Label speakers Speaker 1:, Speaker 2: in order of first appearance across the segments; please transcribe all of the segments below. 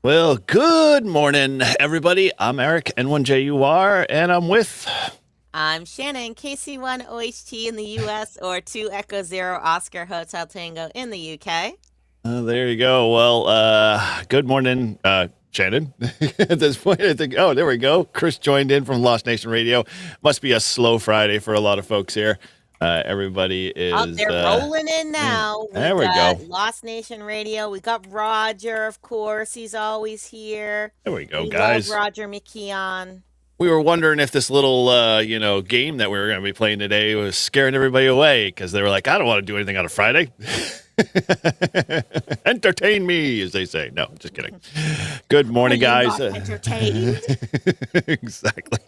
Speaker 1: Well, good morning, everybody. I'm Eric, N1JUR, and I'm with.
Speaker 2: I'm Shannon, KC1OHT in the US or 2 Echo Zero Oscar Hotel Tango in the UK.
Speaker 1: There you go. Well, good morning, Shannon. At this point, I think, oh, there we go. Chris joined in from Lost Nation Radio. Must be a slow Friday for a lot of folks here. Everybody
Speaker 2: Oh,
Speaker 1: is.
Speaker 2: they're rolling in
Speaker 1: Yeah,
Speaker 2: now. We
Speaker 1: there we
Speaker 2: got
Speaker 1: go.
Speaker 2: Lost Nation Radio. We got Roger, of course. He's always here.
Speaker 1: There we go,
Speaker 2: We love
Speaker 1: guys.
Speaker 2: Roger McKeon.
Speaker 1: We were wondering if this little, game that we were going to be playing today was scaring everybody away because they were like, I don't want to do anything on a Friday. Entertain me, as they say. No, just kidding. Good morning,
Speaker 2: Are you
Speaker 1: guys.
Speaker 2: not entertained?
Speaker 1: Exactly.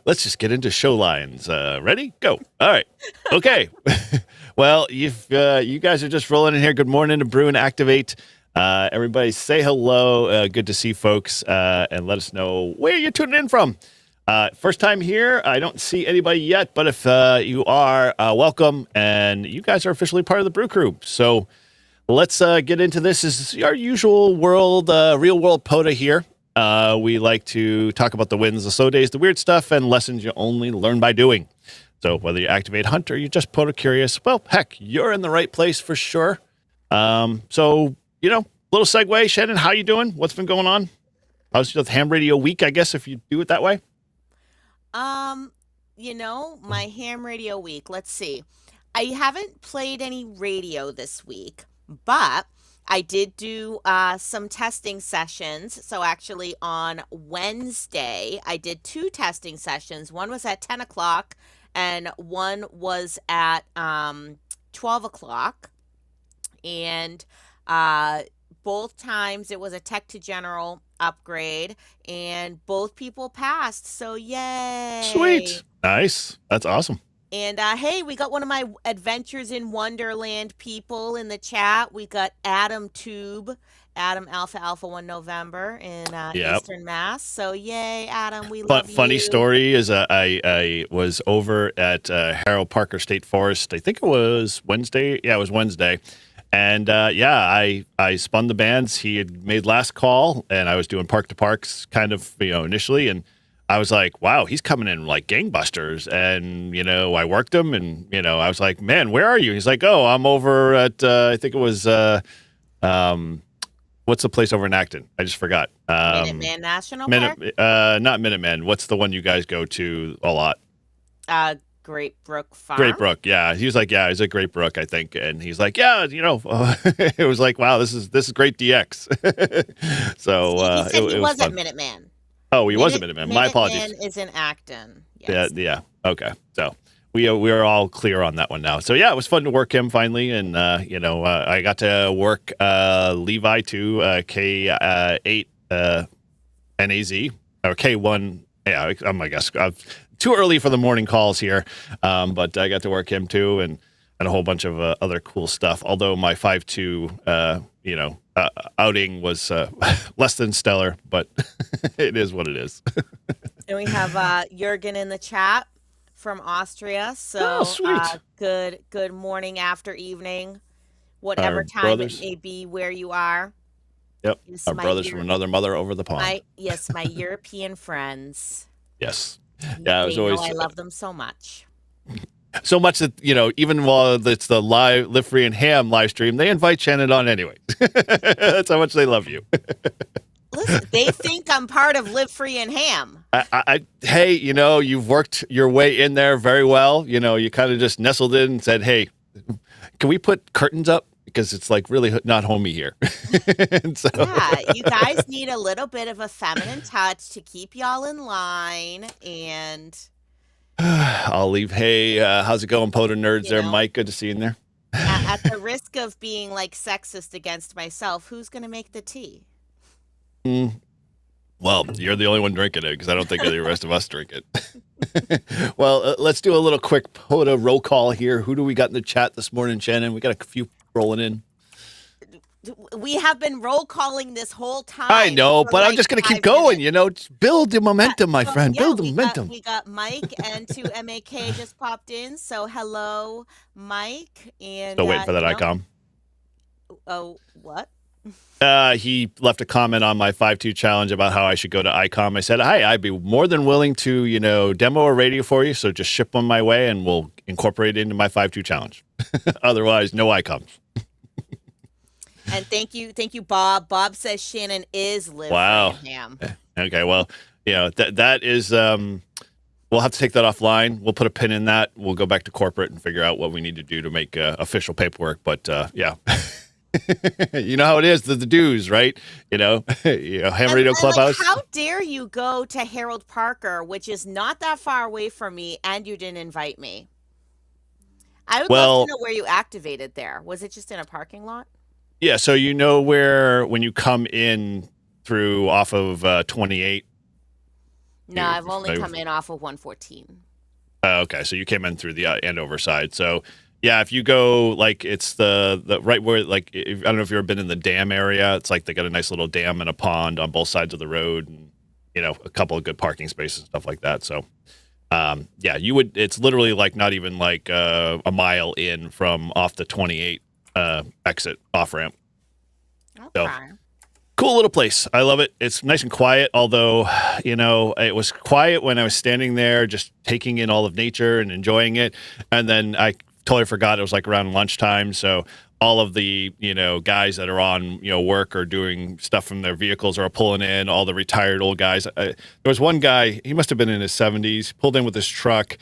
Speaker 1: Let's just get into show lines. Ready? Go. All right. Okay. Well, you guys are just rolling in here. Good morning to Brew and Activate. Everybody say hello. Good to see folks, and let us know where you're tuning in from. First time here. I don't see anybody yet, but if you are, welcome. And you guys are officially part of the Brew Crew. So let's get into this. This is our usual real world POTA here. We like to talk about the wins, the slow days, the weird stuff, and lessons you only learn by doing. So whether you activate hunt or you're just POTA curious, well, heck, you're in the right place for sure. So little segue. Shannon, how you doing? What's been going on? How's your ham radio week, I guess, if you do it that way?
Speaker 2: My ham radio week. Let's see. I haven't played any radio this week, but I did do some testing sessions. So actually on Wednesday, I did 2 testing sessions. One was at 10 o'clock and one was at 12 o'clock. And both times it was a tech to general upgrade and both people passed. So yay.
Speaker 1: Sweet. Nice. That's awesome.
Speaker 2: And hey, we got one of my Adventures in Wonderland people in the chat. We got Adam Tube, Adam Alpha Alpha 1 November in
Speaker 1: Yep.
Speaker 2: Eastern Mass. So yay, Adam, we
Speaker 1: But
Speaker 2: love
Speaker 1: funny
Speaker 2: you.
Speaker 1: story is I was over at Harold Parker State Forest. I think it was Wednesday. Yeah, it was Wednesday. And I spun the bands. He had made last call, and I was doing park to parks kind of, initially. And I was like, wow, he's coming in like gangbusters. And, I worked him and, I was like, man, where are you? He's like, oh, I'm over at, I think it was, what's the place over in Acton? I just forgot.
Speaker 2: Minuteman National Park?
Speaker 1: Not Minuteman. What's the one you guys go to a lot?
Speaker 2: Great Brook Farm.
Speaker 1: Great Brook, yeah. He was like, yeah, he's at Great Brook, I think, and he's like, yeah, it was like, wow, this is great DX. So
Speaker 2: He said he
Speaker 1: it
Speaker 2: was at
Speaker 1: fun.
Speaker 2: Minuteman.
Speaker 1: Oh, he was at Minuteman. My apologies.
Speaker 2: Minuteman is in Acton.
Speaker 1: Yeah,
Speaker 2: Yes.
Speaker 1: yeah. Okay, so we are all clear on that one now. So yeah, it was fun to work him finally, and I got to work Levi too, K8 NAZ or K1. Yeah, I guess too early for the morning calls here, but I got to work him too, and a whole bunch of other cool stuff. Although my 5-2, outing was less than stellar, but it is what it is.
Speaker 2: And we have Jurgen in the chat from Austria. So
Speaker 1: Oh, sweet.
Speaker 2: good morning, after evening, whatever
Speaker 1: Our
Speaker 2: time
Speaker 1: brothers.
Speaker 2: it may be where you are.
Speaker 1: Yep,
Speaker 2: Yes,
Speaker 1: our brothers from another mother over the pond.
Speaker 2: my European friends.
Speaker 1: Yes. Yeah, it was
Speaker 2: They know
Speaker 1: always
Speaker 2: I love them so much.
Speaker 1: so much that even while it's the Live Free and Ham live stream, they invite Shannon on anyway. That's how much they love you.
Speaker 2: Listen, they think I'm part of Live Free and Ham.
Speaker 1: Hey, you've worked your way in there very well. You kind of just nestled in and said, hey, can we put curtains up? Because it's like really not homey here. And so,
Speaker 2: Yeah, you guys need a little bit of a feminine touch to keep y'all in line. And
Speaker 1: I'll leave. Hey, how's it going, POTA nerds there? Mike, good to see you in there.
Speaker 2: at the risk of being like sexist against myself, who's going to make the tea?
Speaker 1: Well, you're the only one drinking it because I don't think the rest of us drink it. Well, let's do a little quick POTA roll call here. Who do we got in the chat this morning, Shannon? We got a few rolling in.
Speaker 2: We have been roll calling this whole time.
Speaker 1: I know, but I'm just going to keep going, Just build the momentum, my friend.
Speaker 2: Yeah,
Speaker 1: Build the momentum.
Speaker 2: We got Mike and 2MAK just popped in. So hello, Mike. And
Speaker 1: Still waiting for that icon.
Speaker 2: Oh, what?
Speaker 1: He left a comment on my 5-2 challenge about how I should go to ICOM. I said, "Hi, I'd be more than willing to, demo a radio for you. So just ship one my way, and we'll incorporate it into my 5-2 challenge. Otherwise, no ICOMs."
Speaker 2: And thank you, Bob. Bob says Shannon is Liv
Speaker 1: Wow.
Speaker 2: Branham.
Speaker 1: Okay. Well, that is. We'll have to take that offline. We'll put a pin in that. We'll go back to corporate and figure out what we need to do to make official paperwork. But yeah. You know how it is, the dues, right? Ham Radio Clubhouse.
Speaker 2: Like, how dare you go to Harold Parker, which is not that far away from me, and you didn't invite me? I would love to know where you activated there. Was it just in a parking lot?
Speaker 1: Yeah, so where when you come in through off of 28.
Speaker 2: No, I've only come in off of 114.
Speaker 1: Okay, so you came in through the Andover side. So yeah, if you go like it's the right where like I don't know if you've ever been in the dam area. It's like they got a nice little dam and a pond on both sides of the road, and a couple of good parking spaces and stuff like that. So yeah, you would. It's literally like not even like a mile in from off the 28 exit off ramp.
Speaker 2: Okay.
Speaker 1: So cool little place. I love it. It's nice and quiet. Although it was quiet when I was standing there, just taking in all of nature and enjoying it, and then I totally forgot it was like around lunchtime. So all of the, guys that are on, work or doing stuff from their vehicles are pulling in, all the retired old guys. There was one guy, he must have been in his 70s, pulled in with his truck.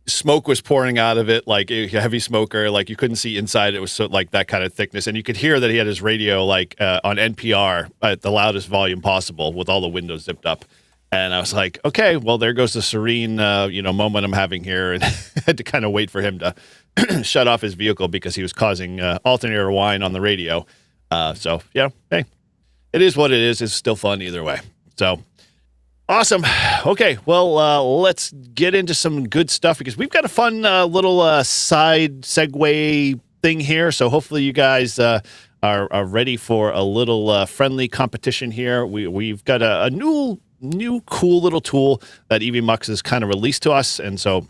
Speaker 1: Smoke was pouring out of it, like a heavy smoker, like you couldn't see inside. It was so like that kind of thickness. And you could hear that he had his radio like on NPR at the loudest volume possible with all the windows zipped up. And I was like, okay, well, there goes the serene, moment I'm having here. And I had to kind of wait for him to shut off his vehicle because he was causing alternator whine on the radio. So, yeah, hey, it is what it is. It's still fun either way. So, awesome. Okay, well, let's get into some good stuff because we've got a fun little side segue thing here. So hopefully you guys are ready for a little friendly competition here. We've got a new cool little tool that EV Mux has kind of released to us, and so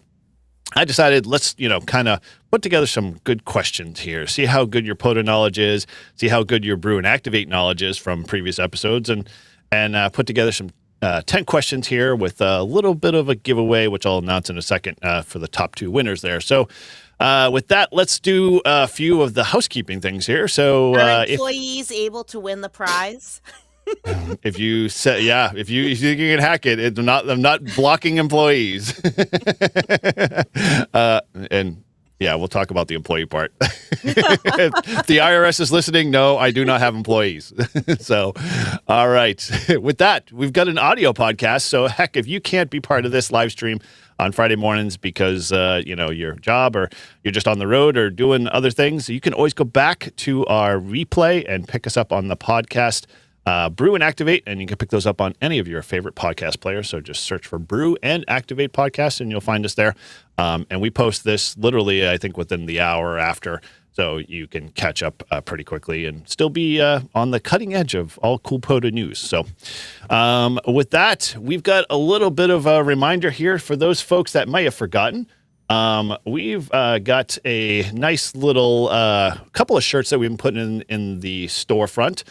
Speaker 1: I decided let's kind of put together some good questions here, see how good your POTA knowledge is, see how good your Brew and Activate knowledge is from previous episodes, and put together some 10 questions here with a little bit of a giveaway, which I'll announce in a second for the top 2 winners there. So with that, let's do a few of the housekeeping things here. So
Speaker 2: are employees able to win the prize?
Speaker 1: If you say, if you think you can hack it, I'm not blocking employees. And yeah, we'll talk about the employee part. If the IRS is listening, no, I do not have employees. So, all right. With that, we've got an audio podcast. So heck, if you can't be part of this live stream on Friday mornings because, your job or you're just on the road or doing other things, you can always go back to our replay and pick us up on the podcast. Brew and Activate, and you can pick those up on any of your favorite podcast players. So just search for Brew and Activate podcast, and you'll find us there. And we post this literally, I think, within the hour after, so you can catch up pretty quickly and still be on the cutting edge of all cool POTA news. So with that, we've got a little bit of a reminder here for those folks that might have forgotten. We've got a nice little couple of shirts that we've been putting in the storefront.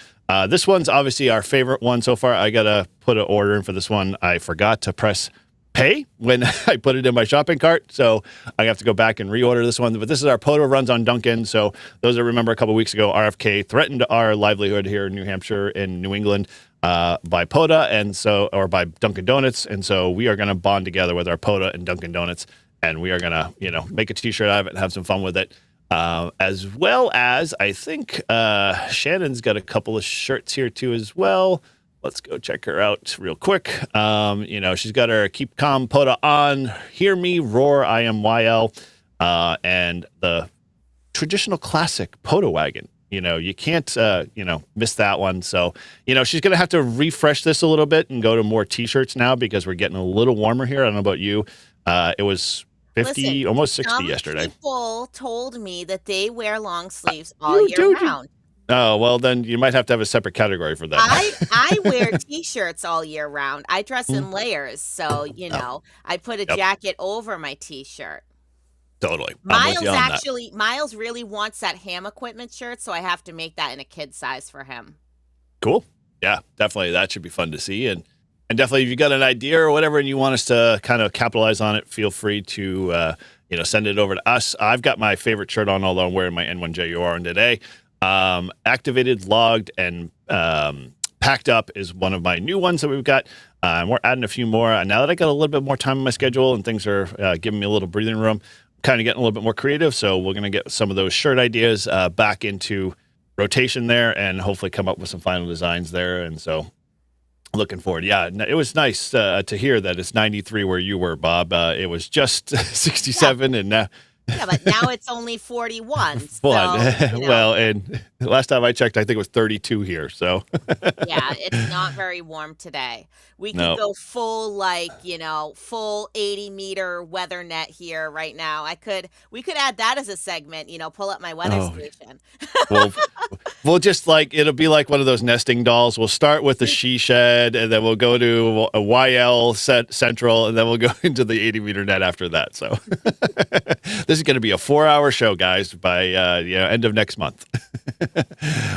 Speaker 1: This one's obviously our favorite one so far. I got to put an order in for this one. I forgot to press pay when I put it in my shopping cart, so I have to go back and reorder this one. But this is our POTA runs on Dunkin'. So those that remember a couple of weeks ago, RFK threatened our livelihood here in New Hampshire and New England by POTA or by Dunkin' Donuts. And so we are going to bond together with our POTA and Dunkin' Donuts, and we are going to, make a t-shirt out of it and have some fun with it. As well as I think Shannon's got a couple of shirts here too as well. Let's go check her out real quick. She's got her Keep Calm POTA on, Hear Me Roar I Am YL, and the traditional classic POTA wagon. You can't miss that one. So she's gonna have to refresh this a little bit and go to more t-shirts now because we're getting a little warmer here. I don't know about you. It was 50,
Speaker 2: Listen,
Speaker 1: almost 60 yesterday.
Speaker 2: People told me that they wear long sleeves all year round.
Speaker 1: Oh, well, then you might have to have a separate category for that.
Speaker 2: I wear t-shirts all year round. I dress in layers, so I put a jacket over my t-shirt.
Speaker 1: Totally. I'm with you on that.
Speaker 2: Miles really wants that ham equipment shirt, so I have to make that in a kid size for him.
Speaker 1: Cool. Yeah, definitely. That should be fun to see. And definitely, if you got an idea or whatever and you want us to kind of capitalize on it, feel free to, send it over to us. I've got my favorite shirt on, although I'm wearing my N1JUR on today. Activated, logged, and packed up is one of my new ones that we've got. We're adding a few more. Now that I got a little bit more time in my schedule and things are giving me a little breathing room, I'm kind of getting a little bit more creative. So we're going to get some of those shirt ideas back into rotation there and hopefully come up with some final designs there. And so looking forward. Yeah, it was nice to hear that it's 93 where you were, Bob. It was just 67 and now.
Speaker 2: Yeah, but now it's only 41. So,
Speaker 1: Well, and last time I checked, I think it was 32 here. So
Speaker 2: yeah, it's not very warm today. We could go full, full 80-meter weather net here right now. We could add that as a segment, pull up my weather station.
Speaker 1: We'll just it'll be like one of those nesting dolls. We'll start with the she shed and then we'll go to a YL central and then we'll go into the 80-meter net after that. So this is going to be a 4-hour show, guys, by end of next month.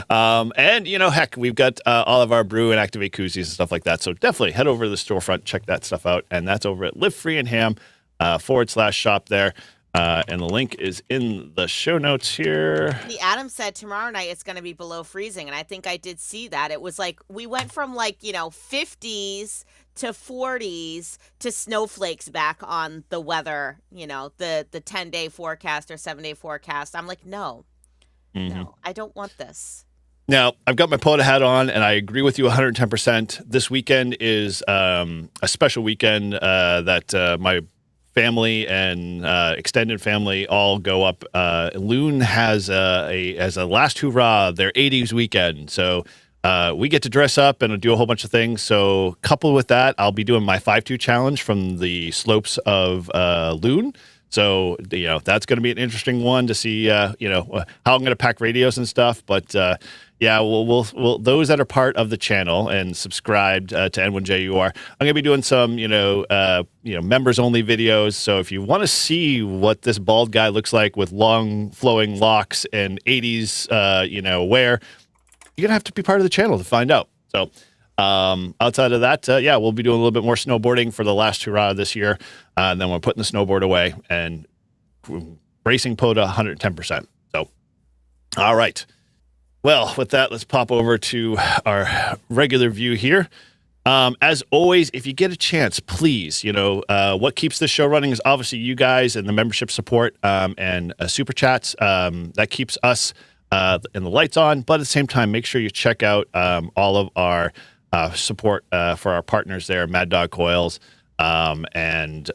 Speaker 1: And heck, we've got all of our Brew and Activate koozies and stuff like that. So definitely head over to the storefront, check that stuff out. And that's over at Live Free and Ham /shop there. And the link is in the show notes here.
Speaker 2: The Adam said tomorrow night it's going to be below freezing. And I think I did see that. It was we went from 50s to 40s to snowflakes back on the weather, the 10-day forecast or 7-day forecast. I'm like, no, I don't want this.
Speaker 1: Now, I've got my POTA hat on, and I agree with you 110%. This weekend is a special weekend that my family and extended family all go up. Loon has as a last hurrah their 80s weekend. So we get to dress up and do a whole bunch of things. So coupled with that, I'll be doing my 5-2 challenge from the slopes of Loon. So, that's going to be an interesting one to see, how I'm going to pack radios and stuff. But, we'll those that are part of the channel and subscribed to N1JUR, I'm going to be doing some, members only videos. So if you want to see what this bald guy looks like with long flowing locks and 80s, wear, you're going to have to be part of the channel to find out. So, outside of that, we'll be doing a little bit more snowboarding for the last hurrah this year. And then we're putting the snowboard away and racing POTA 110%. So, all right. Well, with that, let's pop over to our regular view here. As always, if you get a chance, please, what keeps this show running is obviously you guys and the membership support and super chats. That keeps us and the lights on. But at the same time, make sure you check out all of our support for our partners there, Mad Dog Coils and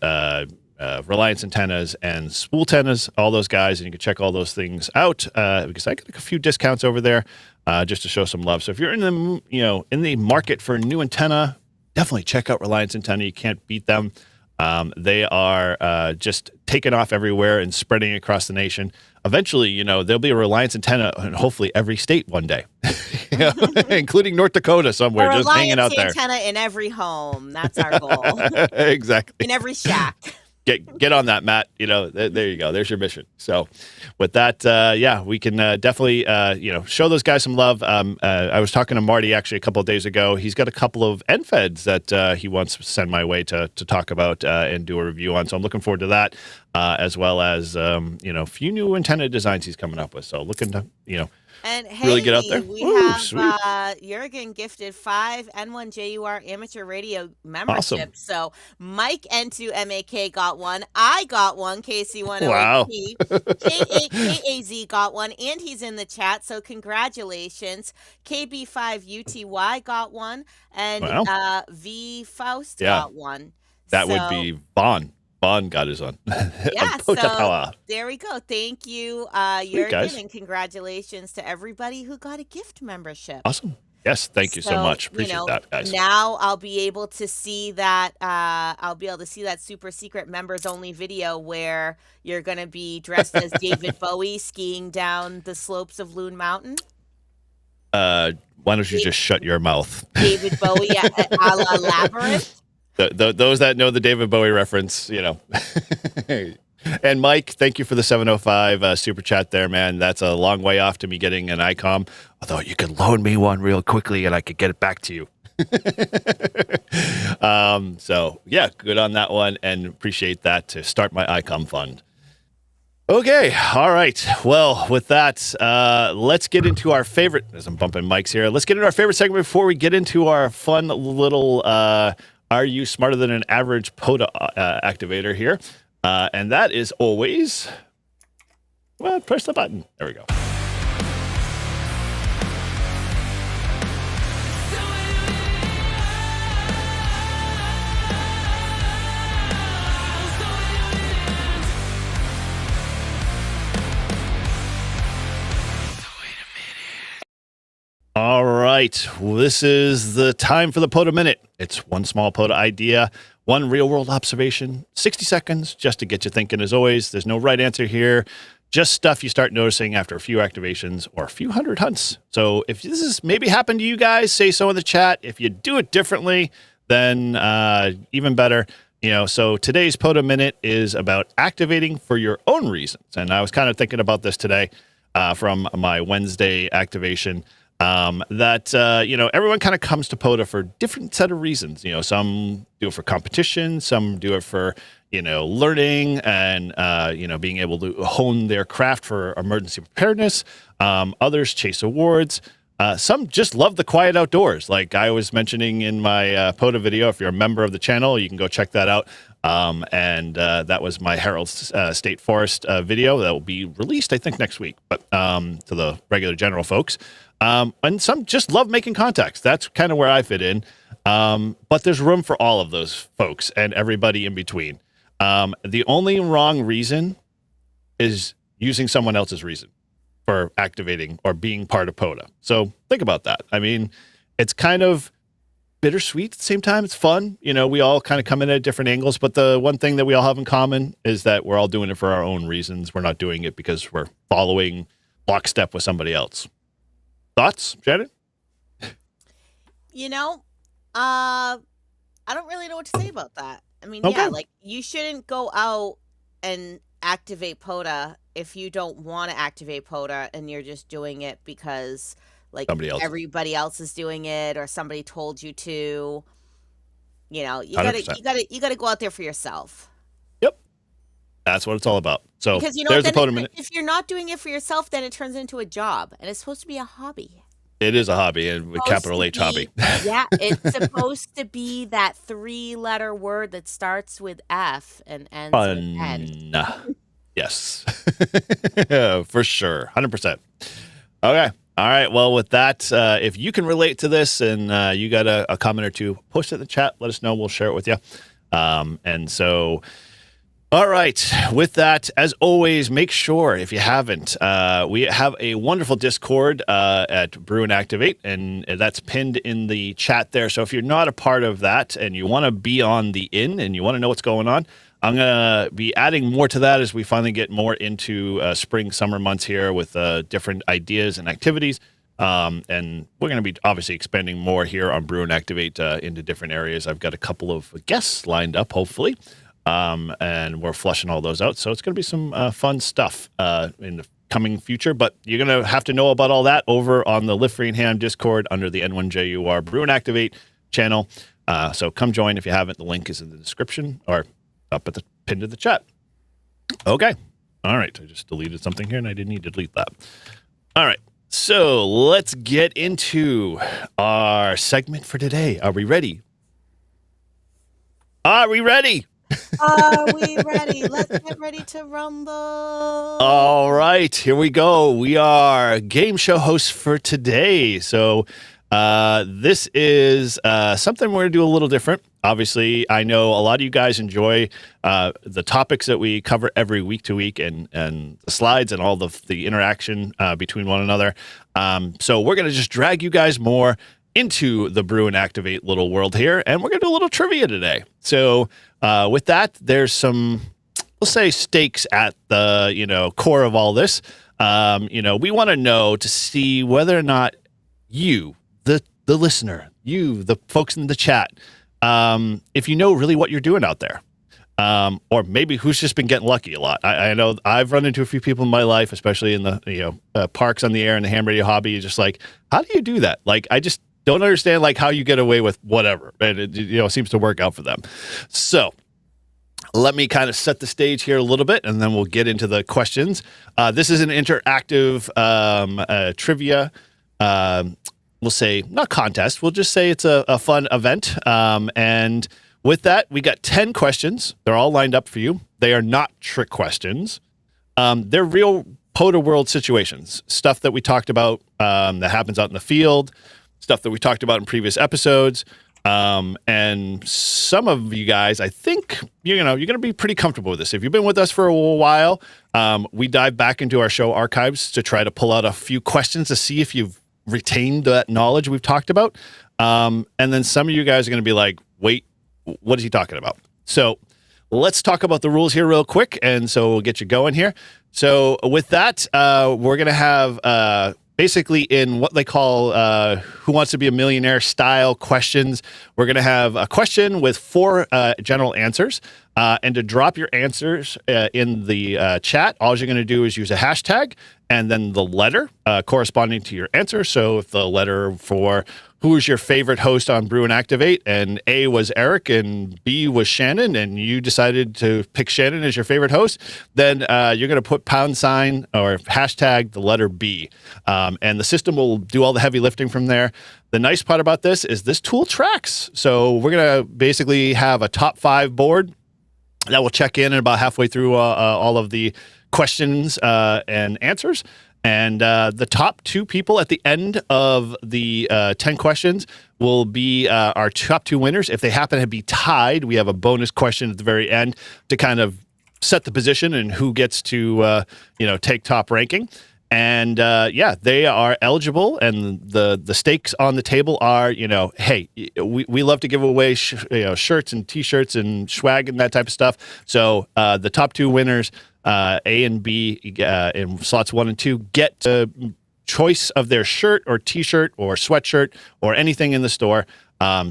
Speaker 1: Reliance Antennas and Spool Antennas, all those guys. And you can check all those things out because I got a few discounts over there just to show some love. So if you're in the market for a new antenna, definitely check out Reliance Antenna. You can't beat them. They are just taking off everywhere and spreading across the nation. Eventually, there'll be a Reliance antenna in hopefully every state one day, including North Dakota somewhere, just hanging out there.
Speaker 2: Reliance antenna in every home. That's our goal.
Speaker 1: Exactly.
Speaker 2: In every shack.
Speaker 1: Get on that, Matt. There you go. There's your mission. So with that, we can definitely, show those guys some love. I was talking to Marty actually a couple of days ago. He's got a couple of NFEDs that he wants to send my way to talk about and do a review on. So I'm looking forward to that, as well as, a few new antenna designs he's coming up with. So looking to,
Speaker 2: and hey,
Speaker 1: really get out there.
Speaker 2: We have Jurgen gifted 5 N1JUR amateur radio memberships.
Speaker 1: Awesome.
Speaker 2: So Mike N2MAK got one. I got one. KC108P.
Speaker 1: Wow.
Speaker 2: K8KAZ got one, and he's in the chat. So congratulations. KB5UTY got one, and V Faust got one.
Speaker 1: That would be Vaughn. Vaughn got his on.
Speaker 2: Yeah, so there we go. Thank you, Jurgen, and congratulations to everybody who got a gift membership.
Speaker 1: Awesome. Yes, thank you so much. Appreciate that, guys.
Speaker 2: Now I'll be able to see that. I'll be able to see that super secret members only video where you're going to be dressed as David Bowie skiing down the slopes of Loon Mountain.
Speaker 1: Why don't you just shut your mouth?
Speaker 2: David Bowie a la Labyrinth.
Speaker 1: Those that know the David Bowie reference, And Mike, thank you for the 705 super chat there, man. That's a long way off to me getting an ICOM. Although you could loan me one real quickly and I could get it back to you. So yeah, good on that one and appreciate that to start my ICOM fund. Okay, all right. Well, with that, let's get into our favorite, as I'm bumping mics here, let's get into our favorite segment before we get into our fun little Are You Smarter Than an Average POTA activator here. And that is always, well, press the button. There we go. All right, this is the time for the POTA Minute. It's one small POTA idea, one real-world observation, 60 seconds just to get you thinking. As always, there's no right answer here, just stuff you start noticing after a few activations or a few hundred hunts. So if this has maybe happened to you guys, say so in the chat. If you do it differently, then even better. So today's POTA Minute is about activating for your own reasons. And I was kind of thinking about this today from my Wednesday activation. Everyone kind of comes to POTA for different set of reasons. Some do it for competition, some do it for, learning and, being able to hone their craft for emergency preparedness. Others chase awards. Some just love the quiet outdoors. Like I was mentioning in my POTA video, if you're a member of the channel, you can go check that out. That was my Herald State Forest video that will be released, I think, next week, but to the regular general folks. And some just love making contacts. That's kind of where I fit in. But there's room for all of those folks and everybody in between. The only wrong reason is using someone else's reason for activating or being part of POTA. So think about that. I mean, it's kind of bittersweet at the same time. It's fun. We all kind of come in at different angles, but the one thing that we all have in common is that we're all doing it for our own reasons. We're not doing it because we're following lockstep with somebody else. Thoughts, Shannon?
Speaker 2: I don't really know what to say about that. I mean,
Speaker 1: Okay.
Speaker 2: yeah, like you shouldn't go out and activate POTA if you don't want to activate POTA and you're just doing it because like everybody else is doing it or somebody told you to. You gotta go out there for yourself.
Speaker 1: Yep. That's what it's all about. So
Speaker 2: because
Speaker 1: there's the POTA Minute.
Speaker 2: If you're not doing it for yourself, then it turns into a job, and it's supposed to be a hobby.
Speaker 1: It is a hobby, and with capital H hobby.
Speaker 2: Yeah, it's supposed to be that 3-letter word that starts with F and ends with N.
Speaker 1: Yes, for sure, 100%. Okay. All right. Well, with that, if you can relate to this and you got a comment or two, post it in the chat. Let us know. We'll share it with you. All right. With that, as always, make sure if you haven't, we have a wonderful Discord at Brew Activate, and that's pinned in the chat there. So if you're not a part of that and you want to be on the in and you want to know what's going on, I'm going to be adding more to that as we finally get more into spring, summer months here with different ideas and activities. And we're going to be obviously expanding more here on Brew Activate into different areas. I've got a couple of guests lined up, hopefully. And we're flushing all those out. So it's going to be some fun stuff in the coming future. But you're going to have to know about all that over on the Live Free and Ham Discord under the N1JUR Brew Activate channel. So come join if you haven't. The link is in the description or up at the pin to the chat. Okay. All right. I just deleted something here and I didn't need to delete that. All right. So let's get into our segment for today. Are we ready? Are we ready?
Speaker 2: Are we ready? Let's get ready to rumble.
Speaker 1: All right, here we go. We are game show hosts for today. So this is something we're going to do a little different. Obviously, I know a lot of you guys enjoy the topics that we cover every week to week and the slides and all the interaction between one another. So we're going to just drag you guys more into the Brew and Activate little world here, and we're going to do a little trivia today. So with that, there's some, we'll say, stakes at the core of all this. We want to know to see whether or not you, the listener, you, the folks in the chat, if you know really what you're doing out there. or maybe who's just been getting lucky a lot. I know I've run into a few people in my life, especially in the parks on the air and the ham radio hobby. You're just like, how do you do that? Like, I just don't understand like how you get away with whatever, and it seems to work out for them. So let me kind of set the stage here a little bit, and then we'll get into the questions. This is an interactive trivia. We'll say not contest. We'll just say it's a fun event, and with that, we got 10 questions. They're all lined up for you. They are not trick questions. They're real POTA world situations, stuff that we talked about that happens out in the field, stuff that we talked about in previous episodes. And some of you guys, I think, you're going to be pretty comfortable with this. If you've been with us for a while, we dive back into our show archives to try to pull out a few questions to see if you've retained that knowledge we've talked about. And then some of you guys are going to be like, wait, what is he talking about? So let's talk about the rules here real quick. And so we'll get you going here. So with that, we're going to have basically in what they call Who Wants to Be a Millionaire style questions. We're going to have a question with 4 general answers. And to drop your answers in the chat, all you're going to do is use a hashtag and then the letter corresponding to your answer. So if the letter for who is your favorite host on Brew and Activate, and A was Eric and B was Shannon, and you decided to pick Shannon as your favorite host, then you're going to put # or hashtag the letter B. And the system will do all the heavy lifting from there. The nice part about this is this tool tracks. So we're going to basically have a top 5 board that will check in about halfway through all of the questions and answers. And the top 2 people at the end of the 10 questions will be our top 2 winners. If they happen to be tied, we have a bonus question at the very end to kind of set the position and who gets to take top ranking. And they are eligible, and the stakes on the table are, hey, we love to give away shirts and T-shirts and swag and that type of stuff. So the top 2 winners, A and B, in slots 1 and 2, get a choice of their shirt or T-shirt or sweatshirt or anything in the store.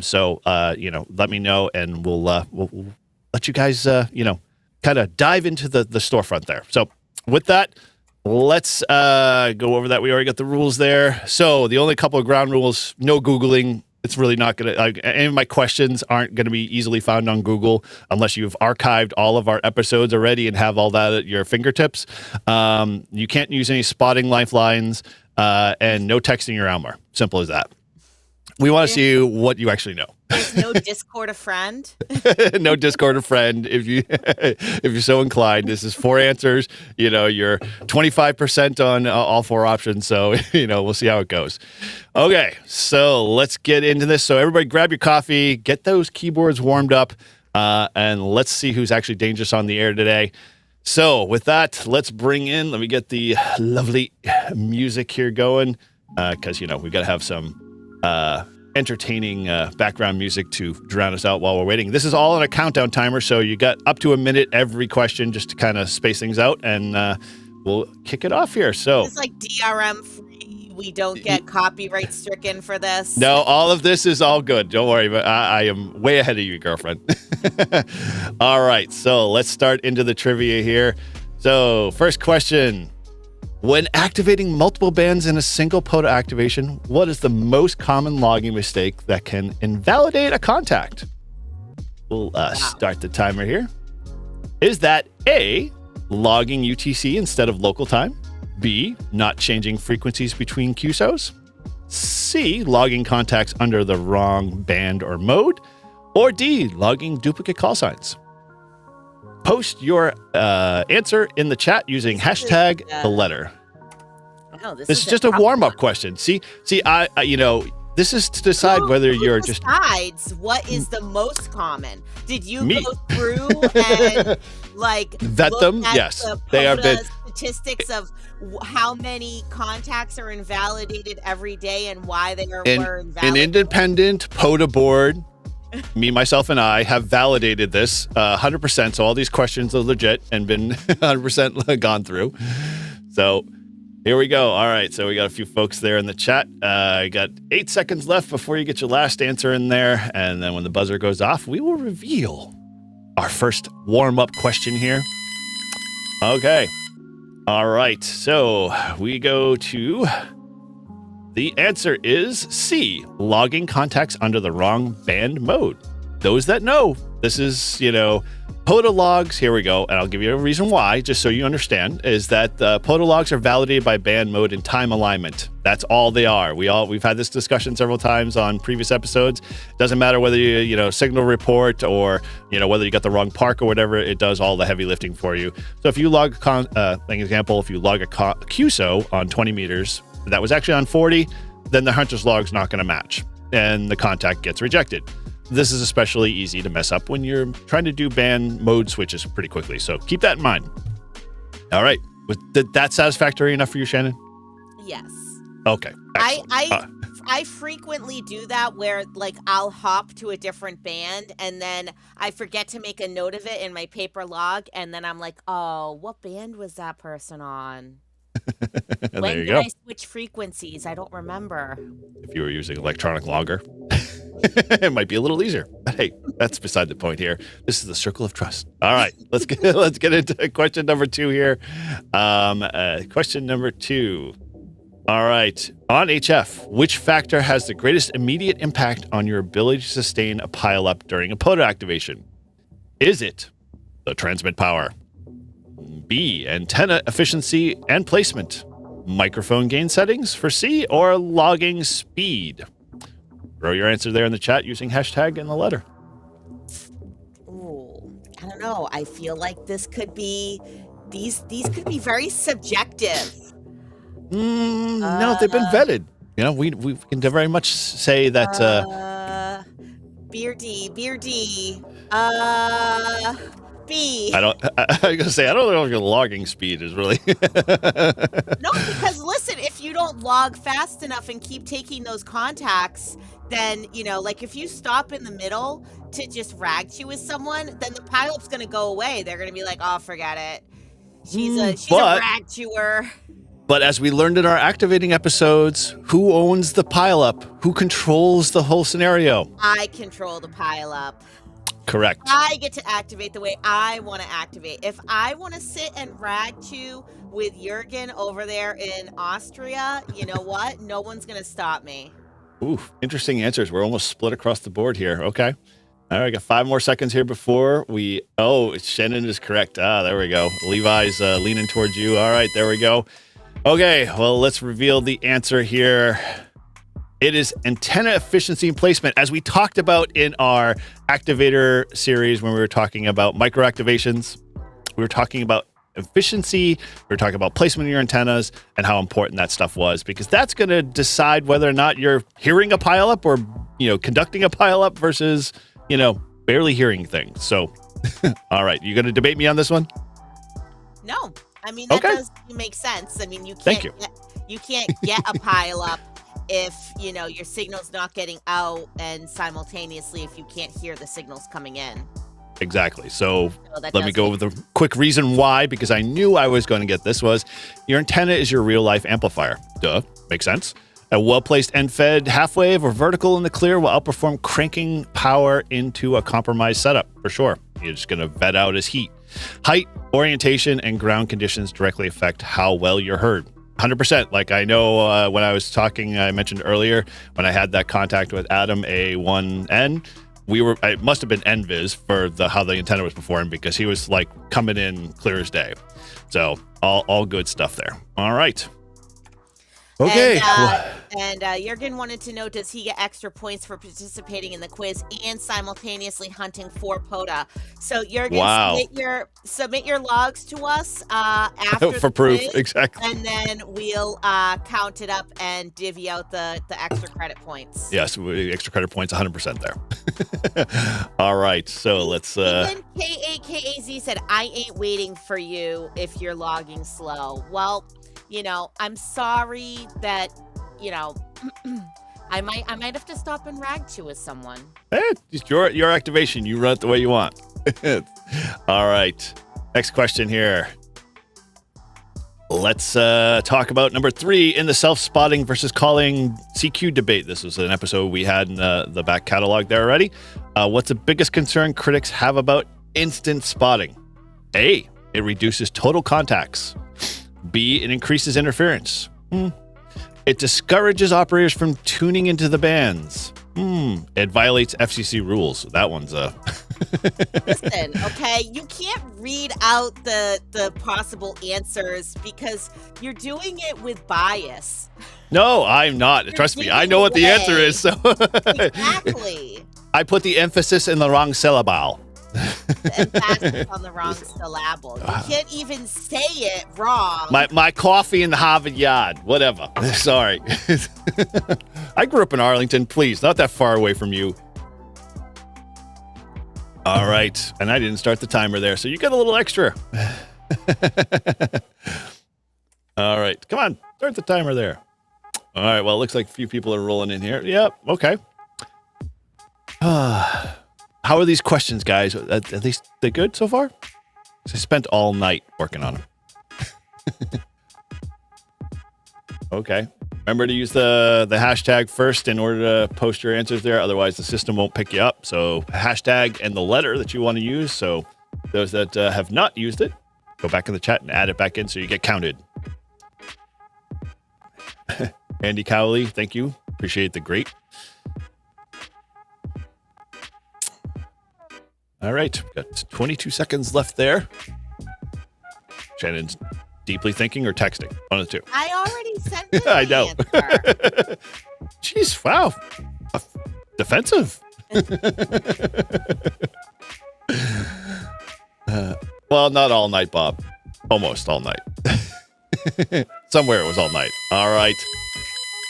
Speaker 1: So let me know, and we'll let you guys kind of dive into the storefront there. So with that, let's go over that. We already got the rules there. So the only couple of ground rules: no Googling. It's really not going to, any of my questions aren't going to be easily found on Google unless you've archived all of our episodes already and have all that at your fingertips. You can't use any spotting lifelines, and no texting your Almar. Simple as that. We want to see what you actually know.
Speaker 2: There's no Discord a friend.
Speaker 1: No Discord a friend. If you're so inclined, this is 4 answers. You're 25% on all 4 options. So we'll see how it goes. Okay, so let's get into this. So everybody, grab your coffee, get those keyboards warmed up, and let's see who's actually dangerous on the air today. So with that, let me get the lovely music here going, because we've got to have some entertaining background music to drown us out while we're waiting. This is all on a countdown timer, so you got up to a minute every question just to kind of space things out, and we'll kick it off here. So
Speaker 2: it's like DRM free. We don't get copyright stricken for this.
Speaker 1: No, all of this is all good. Don't worry, but I am way ahead of you, girlfriend. All right, so let's start into the trivia here. So first question: when activating multiple bands in a single POTA activation, what is the most common logging mistake that can invalidate a contact? We'll start the timer here. Is that A, logging UTC instead of local time? B, not changing frequencies between QSOs? C, logging contacts under the wrong band or mode? Or D, logging duplicate call signs? Post your answer in the chat using hashtag the letter.
Speaker 2: No,
Speaker 1: this is just a warm-up question. See, I this is to decide whether you're just
Speaker 2: decides what is the most common. Did you
Speaker 1: Me.
Speaker 2: go through and
Speaker 1: vet them? Yes, they are vet.
Speaker 2: Statistics of how many contacts are invalidated every day and why they were invalidated.
Speaker 1: An independent POTA board, me, myself, and I have validated this 100%. So all these questions are legit and been 100% gone through. So here we go. All right. So we got a few folks there in the chat. You got 8 seconds left before you get your last answer in there. And then when the buzzer goes off, we will reveal our first warm-up question here. Okay. All right. So we go to... The answer is C, logging contacts under the wrong band mode. Those that know, this is, POTA logs. Here we go. And I'll give you a reason why, just so you understand, is that POTA logs are validated by band mode and time alignment. That's all they are. We've had this discussion several times on previous episodes. Doesn't matter whether you signal report or, whether you got the wrong park or whatever, it does all the heavy lifting for you. So if you log, if you log a QSO on 20 meters, that was actually on 40, then the hunter's log's not going to match and the contact gets rejected. This is especially easy to mess up when you're trying to do band mode switches pretty quickly. So keep that in mind. All right. Was that satisfactory enough for you, Shannon?
Speaker 2: Yes.
Speaker 1: Okay.
Speaker 2: I frequently do that where I'll hop to a different band and then I forget to make a note of it in my paper log. And then I'm like, oh, what band was that person on? When did I switch frequencies? I don't remember.
Speaker 1: If you were using electronic logger, it might be a little easier. But hey, that's beside the point here. This is the circle of trust. All right, let's get into question number 2 here. Question number 2. All right, on HF, which factor has the greatest immediate impact on your ability to sustain a pileup during a POTA activation? Is it the transmit power? B, antenna efficiency and placement, microphone gain settings for C, or logging speed? Throw your answer there in the chat using hashtag and the letter.
Speaker 2: Ooh, I don't know. I feel like this could be, these could be very subjective.
Speaker 1: No, they've been vetted. We can very much say that.
Speaker 2: Beer D. B.
Speaker 1: I was gonna say I don't know if your logging speed is really.
Speaker 2: No, because listen, if you don't log fast enough and keep taking those contacts, then if you stop in the middle to just rag chew with someone, then the pilup's gonna go away. They're gonna be like, oh, forget it. She's a rag chewer.
Speaker 1: But as we learned in our activating episodes, who owns the pileup? Who controls the whole scenario?
Speaker 2: I control the pileup.
Speaker 1: Correct.
Speaker 2: I get to activate the way I want to activate. If I want to sit and rag chew with Jürgen over there in Austria, you know what? No one's going to stop me.
Speaker 1: Ooh, interesting answers. We're almost split across the board here. Okay. All right, got 5 more seconds here before we... Oh, Shannon is correct. There we go. Levi's leaning towards you. All right, there we go. Okay, well, let's reveal the answer here. It is antenna efficiency and placement. As we talked about in our Activator series when we were talking about micro activations, we were talking about efficiency, we were talking about placement of your antennas and how important that stuff was, because that's going to decide whether or not you're hearing a pileup or, conducting a pileup versus, barely hearing things. So, all right, you going to debate me on this one?
Speaker 2: No. I mean, that does make sense. I mean, you can't get a pileup if, your signal's not getting out and simultaneously if you can't hear the signals coming in.
Speaker 1: Exactly. So let me go over the quick reason why, because I knew I was going to get this, was your antenna is your real life amplifier. Duh. Makes sense. A well-placed end-fed half wave or vertical in the clear will outperform cranking power into a compromised setup, for sure. You're just going to vet out as heat. Height, orientation, and ground conditions directly affect how well you're heard. 100%. Like I know when I was talking, I mentioned earlier, when I had that contact with Adam A1N, it must have been NVIS for how the antenna was performing, because he was like coming in clear as day. So all good stuff there. All right. Okay.
Speaker 2: And Jürgen wanted to know, does he get extra points for participating in the quiz and simultaneously hunting for POTA? So Jürgen, submit your logs to us after
Speaker 1: for
Speaker 2: the
Speaker 1: proof,
Speaker 2: quiz,
Speaker 1: exactly.
Speaker 2: and then we'll count it up and divvy out the extra credit points.
Speaker 1: Yes, extra credit points, 100% there. All right, so let's.
Speaker 2: Even KAKAZ said, "I ain't waiting for you if you're logging slow." Well, I'm sorry that, I might have to stop and rag chew with someone.
Speaker 1: It's your activation. You run it the way you want. All right. Next question here. Let's talk about number 3 in the self-spotting versus calling CQ debate. This was an episode we had in the back catalog there already. What's the biggest concern critics have about instant spotting? A, it reduces total contacts. B, it increases interference. It discourages operators from tuning into the bands. It violates FCC rules. That one's
Speaker 2: Listen, okay, you can't read out the possible answers because you're doing it with bias.
Speaker 1: No, I'm not. Trust me, I know what the answer is. So
Speaker 2: Exactly.
Speaker 1: I put the emphasis in the wrong syllable.
Speaker 2: The emphasis on the wrong syllable. You can't even say it wrong.
Speaker 1: My coffee in the Harvard Yard. Whatever. Sorry. I grew up in Arlington. Please, not that far away from you. All right. And I didn't start the timer there, so you get a little extra. All right. Come on. Start the timer there. All right. Well, it looks like a few people are rolling in here. Yep. Okay. How are these questions, guys? At least they good so far? I spent all night working on them. Okay. Remember to use the hashtag first in order to post your answers there. Otherwise, the system won't pick you up. So hashtag and the letter that you want to use. So those that have not used it, go back in the chat and add it back in so you get counted. Andy Cowley, thank you. Appreciate the great. All right, got 22 seconds left there. Shannon's deeply thinking or texting. One of the two.
Speaker 2: I already sent it.
Speaker 1: I know. Jeez, wow. Defensive. Well, not all night, Bob. Almost all night. Somewhere it was all night. All right.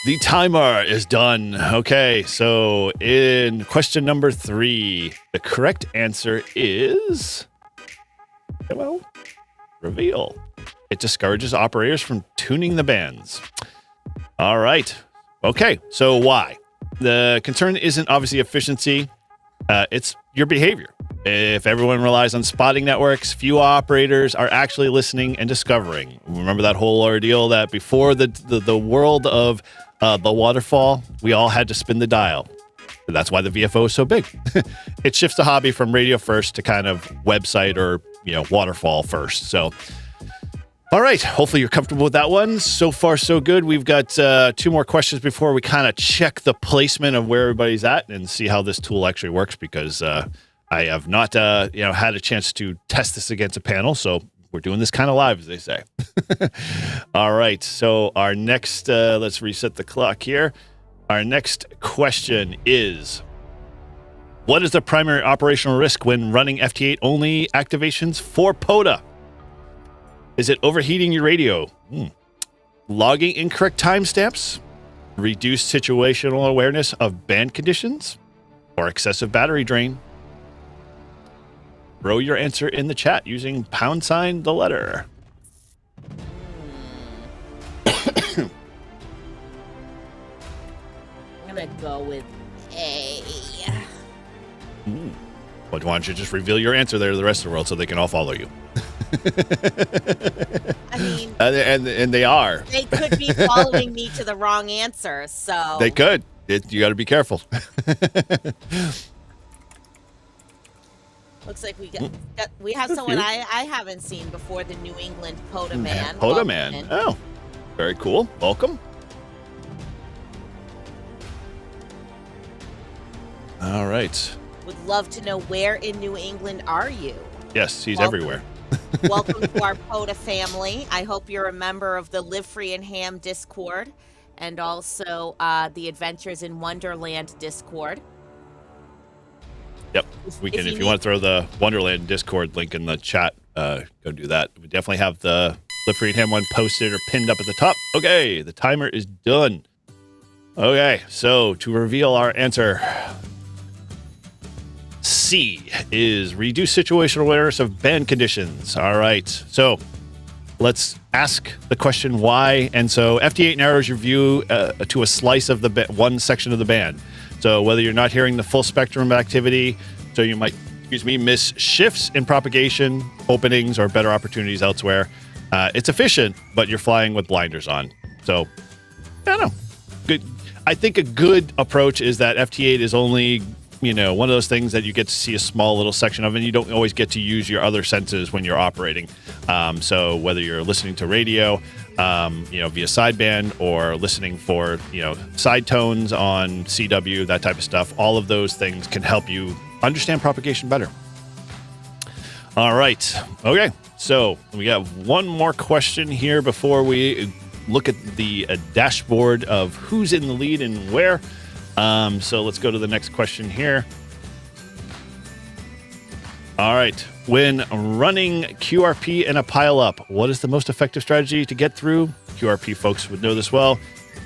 Speaker 1: The timer is done. Okay, so in question number 3, the correct answer is... Well, reveal. It discourages operators from tuning the bands. All right. Okay, so why? The concern isn't obviously efficiency. It's your behavior. If everyone relies on spotting networks, few operators are actually listening and discovering. Remember that whole ordeal that before the world of the waterfall, we all had to spin the dial. That's why the VFO is so big. It shifts the hobby from radio first to kind of website or, waterfall first. So, all right. Hopefully you're comfortable with that one. So far, so good. We've got 2 more questions before we kind of check the placement of where everybody's at and see how this tool actually works because I have not, had a chance to test this against a panel. So we're doing this kind of live, as they say. All right. So our next, let's reset the clock here. Our next question is, what is the primary operational risk when running FT8 only activations for POTA? Is it overheating your radio? Logging incorrect timestamps? Reduced situational awareness of band conditions? Or excessive battery drain? Throw your answer in the chat using # the letter.
Speaker 2: I'm gonna go with A.
Speaker 1: Well, why don't you just reveal your answer there to the rest of the world so they can all follow you?
Speaker 2: I mean,
Speaker 1: and they are.
Speaker 2: They could be following me to the wrong answer, so
Speaker 1: They could. You got to be careful.
Speaker 2: looks like we have someone I haven't seen before, the New England POTA man.
Speaker 1: POTA man. Oh, very cool. Welcome. All right.
Speaker 2: Would love to know, where in New England are you?
Speaker 1: Yes, he's everywhere.
Speaker 2: Welcome to our POTA family. I hope you're a member of the Live Free and Ham Discord and also the Adventures in Wonderland Discord.
Speaker 1: Yep. We can, if you want to throw the Wonderland Discord link in the chat, go do that. We definitely have the Live Free and Ham one posted or pinned up at the top. Okay, the timer is done. Okay, so to reveal our answer, C is reduce situational awareness of band conditions. All right, so let's ask the question why. And so FT8 narrows your view to a slice of the one section of the band. So whether you're not hearing the full spectrum of activity, so you might, miss shifts in propagation, openings, or better opportunities elsewhere. It's efficient, but you're flying with blinders on. So, I don't know. Good. I think a good approach is that FT8 is only one of those things that you get to see a small little section of, and you don't always get to use your other senses when you're operating. So whether you're listening to radio, via sideband, or listening for, side tones on CW, that type of stuff, all of those things can help you understand propagation better. All right. Okay. So we got one more question here before we look at the dashboard of who's in the lead and where. So let's go to the next question here. All right. When running QRP in a pileup, what is the most effective strategy to get through? QRP folks would know this well.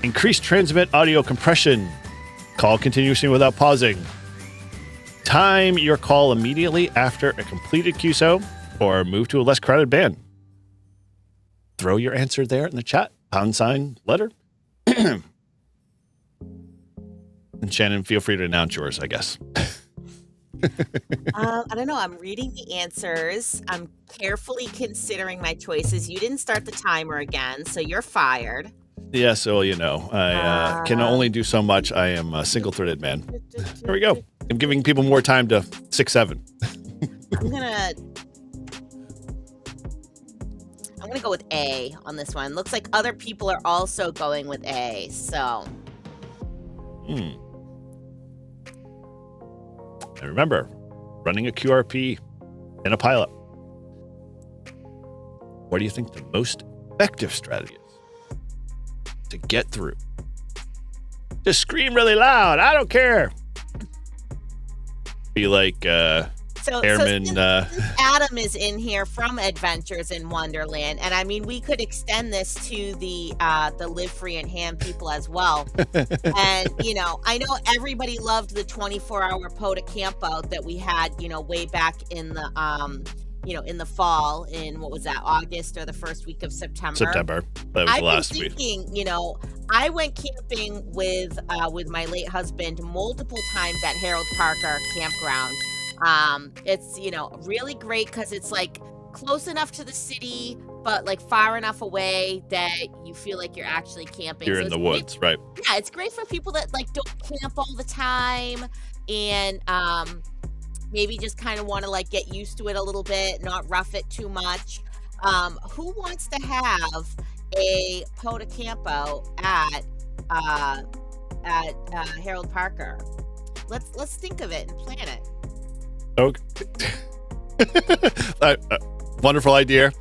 Speaker 1: Increase transmit audio compression. Call continuously without pausing. Time your call immediately after a completed QSO, or move to a less crowded band. Throw your answer there in the chat. #letter. And Shannon, feel free to announce yours, I guess.
Speaker 2: I don't know. I'm reading the answers. I'm carefully considering my choices. You didn't start the timer again, so you're fired.
Speaker 1: Yeah, so I can only do so much. I am a single-threaded man. Here we go. I'm giving people more time to 6-7.
Speaker 2: I'm gonna go with A on this one. Looks like other people are also going with A. So.
Speaker 1: And remember, running a QRP in a pileup. What do you think the most effective strategy is to get through? Just scream really loud. I don't care. Be like airman.
Speaker 2: Since Adam is in here from Adventures in Wonderland, and I mean, we could extend this to the Live Free and Ham people as well. And I know everybody loved the 24-hour POTA campout that we had, way back in the in the fall, in what was that, August or the first week of September.
Speaker 1: That was last week.
Speaker 2: I went camping with my late husband multiple times at Harold Parker Campground. It's really great because it's like close enough to the city, but like far enough away that you feel like you're actually camping.
Speaker 1: You're in the woods, right?
Speaker 2: Yeah, it's great for people that like don't camp all the time and maybe just kind of want to like get used to it a little bit, not rough it too much. Who wants to have a POTA campout at Harold Parker? Let's think of it and plan it.
Speaker 1: Okay. Wonderful idea.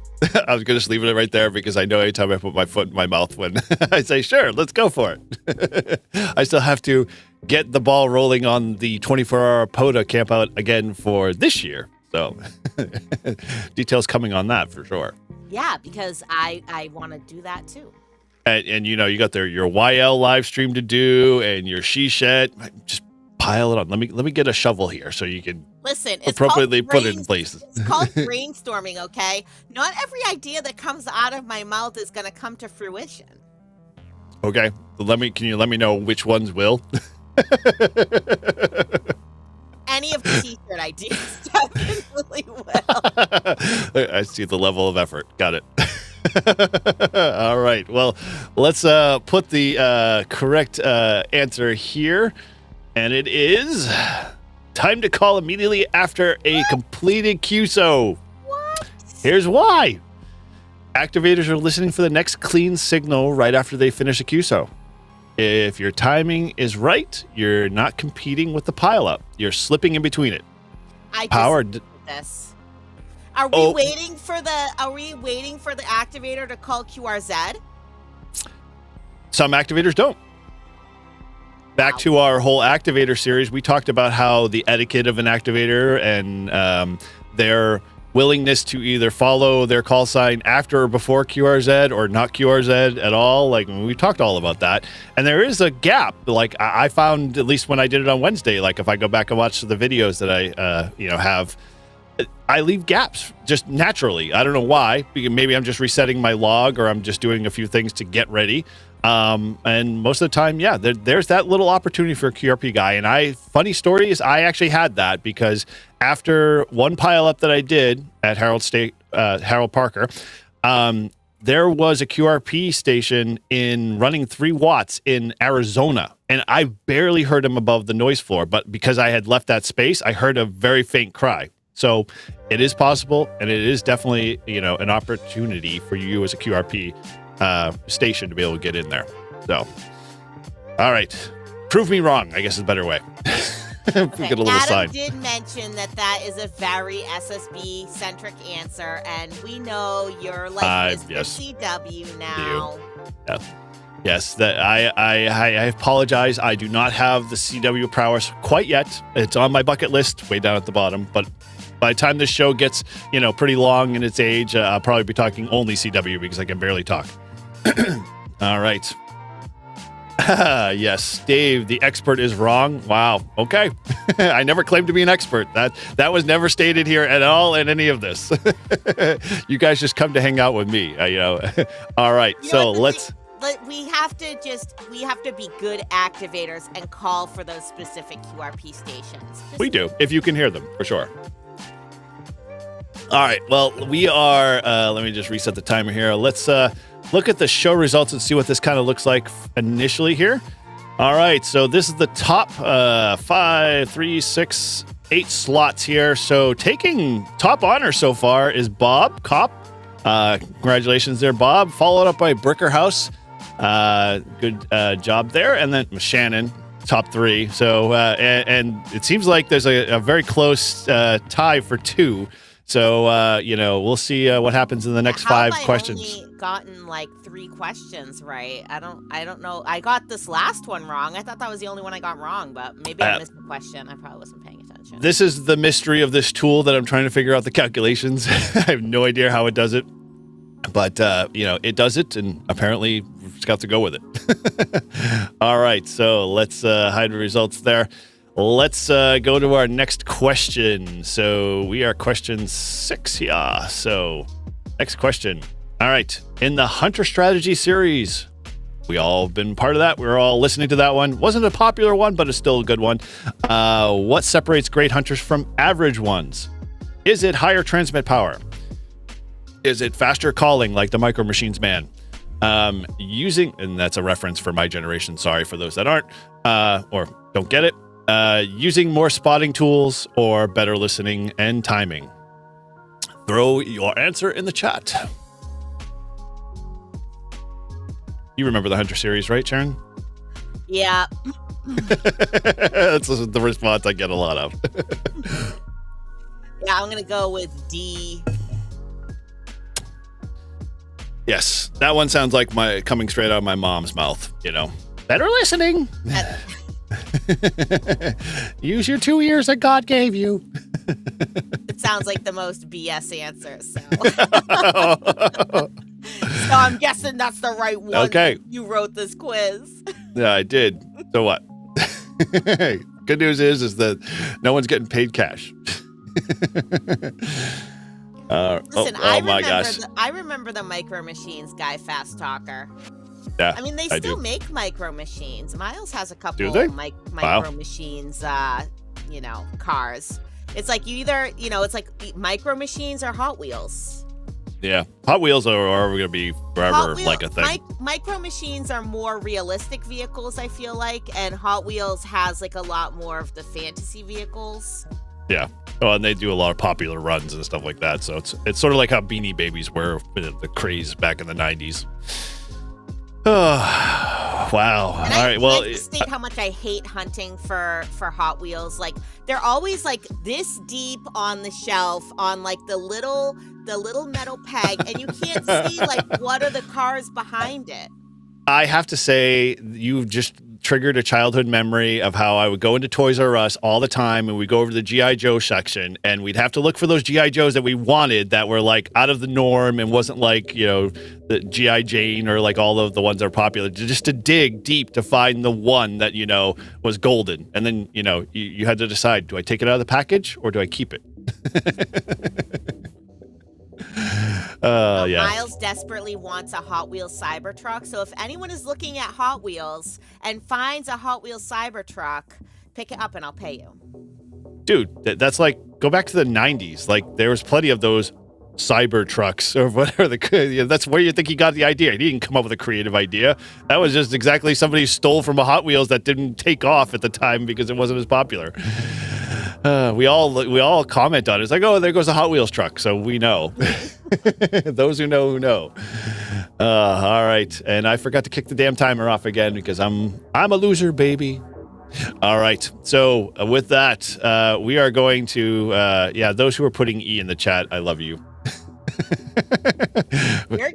Speaker 1: I was going to just leave it right there because I know anytime I put my foot in my mouth when I say, sure, let's go for it. I still have to get the ball rolling on the 24-hour POTA campout again for this year. So details coming on that for sure.
Speaker 2: Yeah, because I want to do that too.
Speaker 1: And you got your YL live stream to do and your she shed. Just pile it on. Let me get a shovel here so you can appropriately put it in place.
Speaker 2: It's called brainstorming, okay? Not every idea that comes out of my mouth is going to come to fruition.
Speaker 1: Okay. Can you let me know which ones will?
Speaker 2: Any of the t-shirt ideas definitely will.
Speaker 1: I see the level of effort. Got it. All right. Well, let's put the correct answer here. And it is time to call immediately after a completed QSO.
Speaker 2: What?
Speaker 1: Here's why. Activators are listening for the next clean signal right after they finish a QSO. If your timing is right, you're not competing with the pileup. You're slipping in between it.
Speaker 2: This. Are we waiting for the activator to call QRZ?
Speaker 1: Some activators don't. Back to our whole activator series, we talked about how the etiquette of an activator and their willingness to either follow their call sign after or before QRZ or not QRZ at all. Like, we talked all about that. And there is a gap. Like, I found, at least when I did it on Wednesday, like if I go back and watch the videos that I have, I leave gaps just naturally. I don't know why. Maybe I'm just resetting my log or I'm just doing a few things to get ready. And most of the time, yeah, there's that little opportunity for a QRP guy. And funny story is I actually had that because after one pileup that I did at Harold Parker, there was a QRP station running 3 watts in Arizona. and I barely heard him above the noise floor. But because I had left that space, I heard a very faint cry. So it is possible, and it is definitely, an opportunity for you as a QRP station to be able to get in there. So, all right. Prove me wrong, I guess is a better way. We get a little
Speaker 2: Adam
Speaker 1: sign.
Speaker 2: did mention that is a very SSB-centric answer, and we know you're like Mr.
Speaker 1: Yes.
Speaker 2: CW now.
Speaker 1: Yeah. Yes, that I apologize. I do not have the CW prowess quite yet. It's on my bucket list, way down at the bottom. But by the time this show gets, pretty long in its age, I'll probably be talking only CW because I can barely talk. All right. Yes, Dave, the expert is wrong. Wow. Okay. I never claimed to be an expert. That was never stated here at all in any of this. You guys just come to hang out with me. All right. So let's.
Speaker 2: We have to be good activators and call for those specific QRP stations.
Speaker 1: We do, if you can hear them, for sure. All right. Well, we are. Let me just reset the timer here. Let's look at the show results and see what this kind of looks like initially here. All right. So this is the top 5, 3, 6, 8 slots here. So taking top honor so far is Bob Kopp. Congratulations there, Bob. Followed up by Bricker House. Good job there. And then Shannon, top 3. So and it seems like there's a very close tie for 2. So, we'll see what happens in the next 5 questions.
Speaker 2: I've only gotten like 3 questions right. I don't know. I got this last one wrong. I thought that was the only one I got wrong, but maybe I missed the question. I probably wasn't paying attention.
Speaker 1: This is the mystery of this tool that I'm trying to figure out the calculations. I have no idea how it does it, but, it does it, and apparently we've just got to go with it. All right. So let's hide the results there. Let's go to our next question. So we are question 6 here. So next question. All right. In the Hunter Strategy series, we all been part of that. We were all listening to that one. Wasn't a popular one, but it's still a good one. What separates great hunters from average ones? Is it higher transmit power? Is it faster calling like the Micro Machines man? Using, and that's a reference for my generation. Sorry for those that aren't or don't get it. Using more spotting tools or better listening and timing? Throw your answer in the chat. You remember the Hunter series, right, Sharon?
Speaker 2: Yeah.
Speaker 1: That's the response I get a lot of.
Speaker 2: Yeah, I'm going to go with D.
Speaker 1: Yes, that one sounds like coming straight out of my mom's mouth, Better listening. Use your 2 ears that God gave you.
Speaker 2: It sounds like the most BS answer, so. So I'm guessing that's the right one.
Speaker 1: Okay.
Speaker 2: You wrote this quiz.
Speaker 1: Yeah, I did. So what? Good news is that no one's getting paid cash.
Speaker 2: Listen,
Speaker 1: my gosh.
Speaker 2: I remember the Micro Machines guy, Fast Talker.
Speaker 1: Yeah,
Speaker 2: I mean, they still make Micro Machines. Miles has a couple Micro Machines, cars. It's like you either, it's like Micro Machines or Hot Wheels.
Speaker 1: Yeah, Hot Wheels are going to be forever like a thing.
Speaker 2: Micro Machines are more realistic vehicles, I feel like, and Hot Wheels has like a lot more of the fantasy vehicles.
Speaker 1: Yeah. Oh, and they do a lot of popular runs and stuff like that. So it's sort of like how Beanie Babies were the craze back in the 90s. Oh, wow.
Speaker 2: And
Speaker 1: all right. Well,
Speaker 2: like to state how much I hate hunting for Hot Wheels. Like they're always like this deep on the shelf on like the little metal peg, and you can't see like what are the cars behind it.
Speaker 1: I have to say, you just triggered a childhood memory of how I would go into Toys R Us all the time, and we'd go over to the G.I. Joe section, and we'd have to look for those G.I. Joes that we wanted that were like out of the norm and wasn't like, the G.I. Jane or like all of the ones that are popular, just to dig deep to find the one that, was golden. And then, you had to decide, do I take it out of the package or do I keep it? Yeah.
Speaker 2: Miles desperately wants a Hot Wheels Cybertruck. So if anyone is looking at Hot Wheels and finds a Hot Wheels Cybertruck, pick it up and I'll pay you.
Speaker 1: Dude, that's like, go back to the 90s. Like, there was plenty of those cyber trucks or whatever. That's where you think he got the idea. He didn't come up with a creative idea. That was just exactly somebody stole from a Hot Wheels that didn't take off at the time because it wasn't as popular. We all comment on it. It's like, oh, there goes a Hot Wheels truck. So we know. Those who know. All right. And I forgot to kick the damn timer off again because I'm a loser, baby. All right. So with that, we are going to, those who are putting E in the chat, I love you.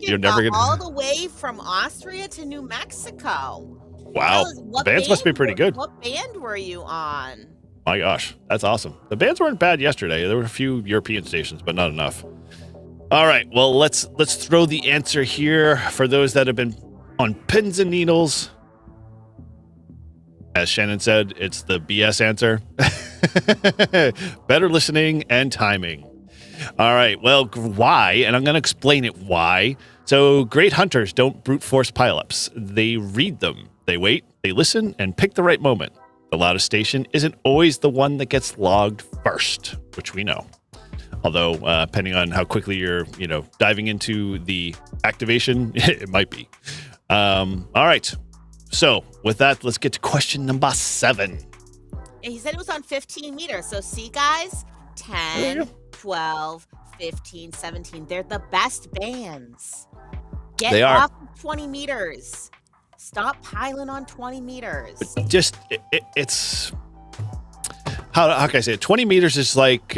Speaker 2: You're never gonna all the way from Austria to New Mexico.
Speaker 1: Wow. Bands must be pretty good.
Speaker 2: What band were you on?
Speaker 1: My gosh, that's awesome. The bands weren't bad yesterday. There were a few European stations, but not enough. All right. Well, let's throw the answer here for those that have been on pins and needles. As Shannon said, it's the BS answer. Better listening and timing. All right. Well, why? And I'm going to explain it why. So great hunters don't brute force pileups. They read them. They wait, they listen, and pick the right moment. The loudest station isn't always the one that gets logged first, which we know. Although, depending on how quickly you're, diving into the activation, it might be. All right. So with that, let's get to question number 7.
Speaker 2: And he said it was on 15 meters. So see, guys, 10, 12, 15, 17. They're the best bands. Get off of 20 meters. Stop piling on 20 meters.
Speaker 1: Just, it's... How can I say it? 20 meters is like...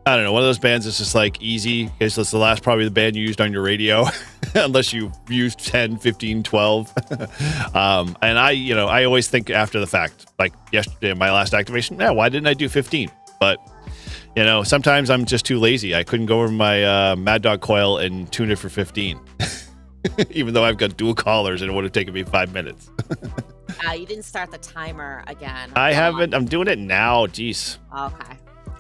Speaker 1: I don't know, one of those bands that's just like easy because that's the last probably the band you used on your radio unless you used 10, 15, 12. And I always think after the fact, like yesterday, my last activation, why didn't I do 15? But, sometimes I'm just too lazy. I couldn't go over my Mad Dog coil and tune it for 15, even though I've got dual collars and it would have taken me 5 minutes.
Speaker 2: You didn't start the timer again.
Speaker 1: I haven't. I'm doing it now. Jeez.
Speaker 2: Okay.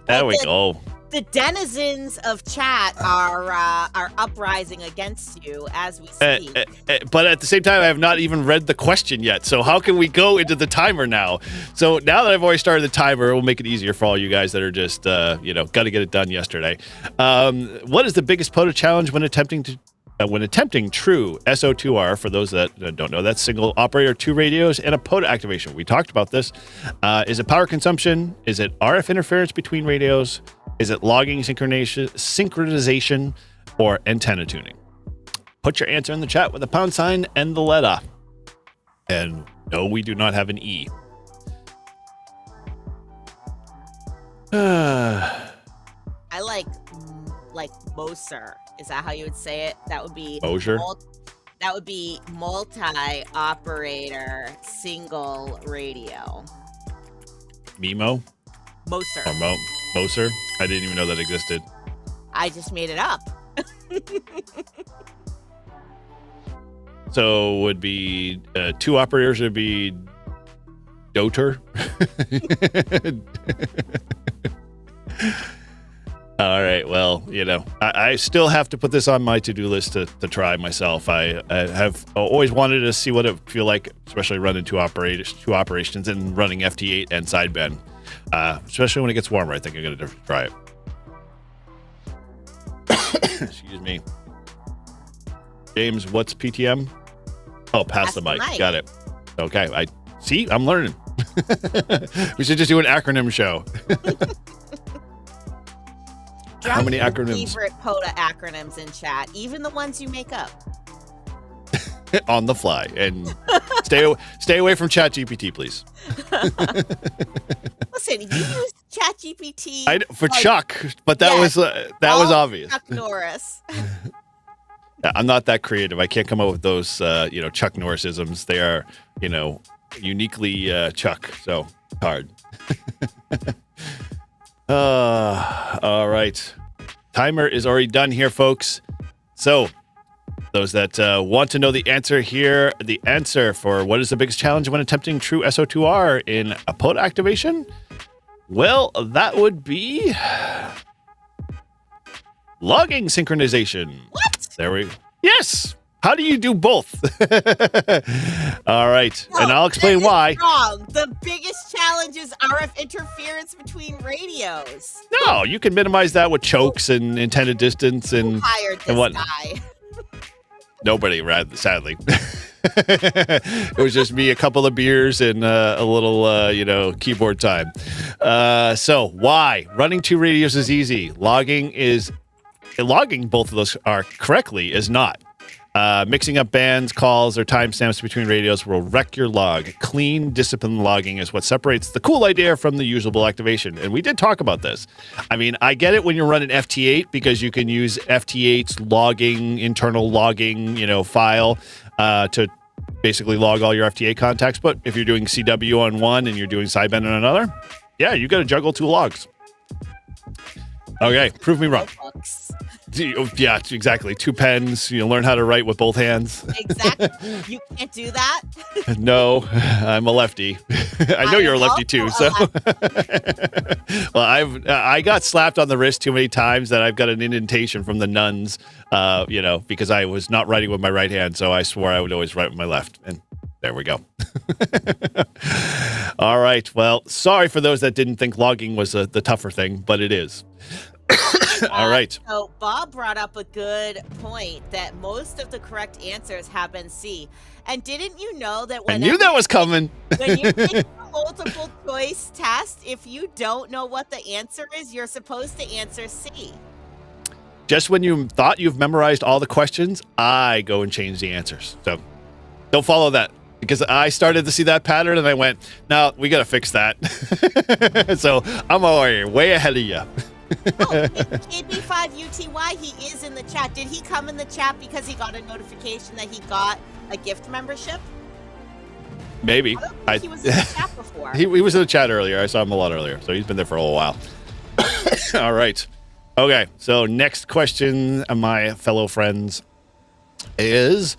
Speaker 1: There we go.
Speaker 2: The denizens of chat are uprising against you as we speak.
Speaker 1: But at the same time, I have not even read the question yet. So how can we go into the timer now? So now that I've already started the timer, it will make it easier for all you guys that are just, got to get it done yesterday. What is the biggest POTA challenge when attempting true SO2R? For those that don't know, that's single operator, 2 radios, and a POTA activation. We talked about this. Is it power consumption? Is it RF interference between radios? Is it logging synchronization, or antenna tuning? Put your answer in the chat with a # and the letter. And no, we do not have an E.
Speaker 2: I like Moser. Is that how you would say it? That would be
Speaker 1: Moser.
Speaker 2: That would be multi-operator single radio.
Speaker 1: Mimo.
Speaker 2: Moser.
Speaker 1: Or Moser. I didn't even know that existed.
Speaker 2: I just made it up.
Speaker 1: So would be 2 operators would be Doter. All right. Well, I still have to put this on my to-do list to try myself. I have always wanted to see what it would feel like, especially running 2 operations and running FT8 and sideband. Especially when it gets warmer, I think I'm going to try it. Excuse me. James, what's PTM? Oh, pass the mic. Got it. Okay. I'm learning. We should just do an acronym show. How many acronyms?
Speaker 2: Favorite POTA acronyms in chat, even the ones you make up.
Speaker 1: On the fly. And stay away from ChatGPT, please.
Speaker 2: Listen, you use ChatGPT
Speaker 1: for Chuck, but that was obvious.
Speaker 2: Chuck Norris.
Speaker 1: I'm not that creative. I can't come up with those Chuck Norrisisms. They are, uniquely Chuck. So hard. All right. Timer is already done here, folks. So those that want to know the answer here, the answer for what is the biggest challenge when attempting true SO2R in a POTA activation? Well, that would be logging synchronization.
Speaker 2: What?
Speaker 1: There we go. Yes. How do you do both? All right.
Speaker 2: No,
Speaker 1: And I'll explain
Speaker 2: that is
Speaker 1: why.
Speaker 2: wrong. The biggest challenge is RF interference between radios.
Speaker 1: No, you can minimize that with chokes and intended distance
Speaker 2: Who
Speaker 1: and
Speaker 2: hired this
Speaker 1: and what.
Speaker 2: guy?
Speaker 1: Nobody, sadly. It was just me, a couple of beers, and a little, keyboard time. So why? Running two radios is easy. Logging both of those are correctly is not. Mixing up bands, calls, or timestamps between radios will wreck your log. Clean, disciplined logging is what separates the cool idea from the usable activation. And we did talk about this. I mean, I get it when you're running FT8 because you can use FT8's logging, internal logging, file to basically log all your FT8 contacts. But if you're doing CW on one and you're doing sideband on another, yeah, you got to juggle two logs. Okay, prove me wrong. Yeah, exactly. Two pens. Learn how to write with both hands.
Speaker 2: Exactly. You can't do that.
Speaker 1: No, I'm a lefty. I know you're a lefty too. So, well, I got slapped on the wrist too many times that I've got an indentation from the nuns. Because I was not writing with my right hand, so I swore I would always write with my left. And there we go. All right. Well, sorry for those that didn't think logging was the tougher thing, but it is. All right.
Speaker 2: So Bob brought up a good point that most of the correct answers have been C. And didn't you know that
Speaker 1: I knew that was coming.
Speaker 2: When you take a multiple choice test, if you don't know what the answer is, you're supposed to answer C.
Speaker 1: Just when you thought you've memorized all the questions, I go and change the answers. So don't follow that. Because I started to see that pattern and I went, no, we got to fix that. So I'm way ahead of you.
Speaker 2: KB5UTY, he is in the chat. Did he come in the chat because he got a notification that he got a gift membership?
Speaker 1: Maybe.
Speaker 2: I don't think he was in the chat before.
Speaker 1: He was in the chat earlier. I saw him a lot earlier. So he's been there for a little while. All right. Okay. So next question, my fellow friends, is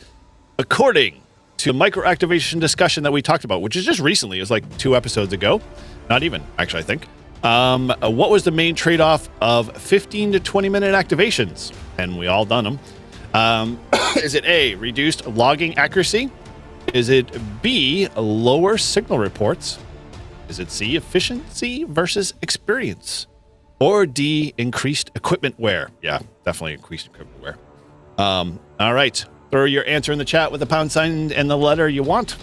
Speaker 1: according to microactivation discussion that we talked about, which is just recently. It was like 2 episodes ago. Not even, actually, I think. What was the main trade-off of 15 to 20-minute activations? And we all done them. Is it A, reduced logging accuracy? Is it B, lower signal reports? Is it C, efficiency versus experience? Or D, increased equipment wear? Yeah, definitely increased equipment wear. All right. Throw your answer in the chat with the pound sign and the letter you want.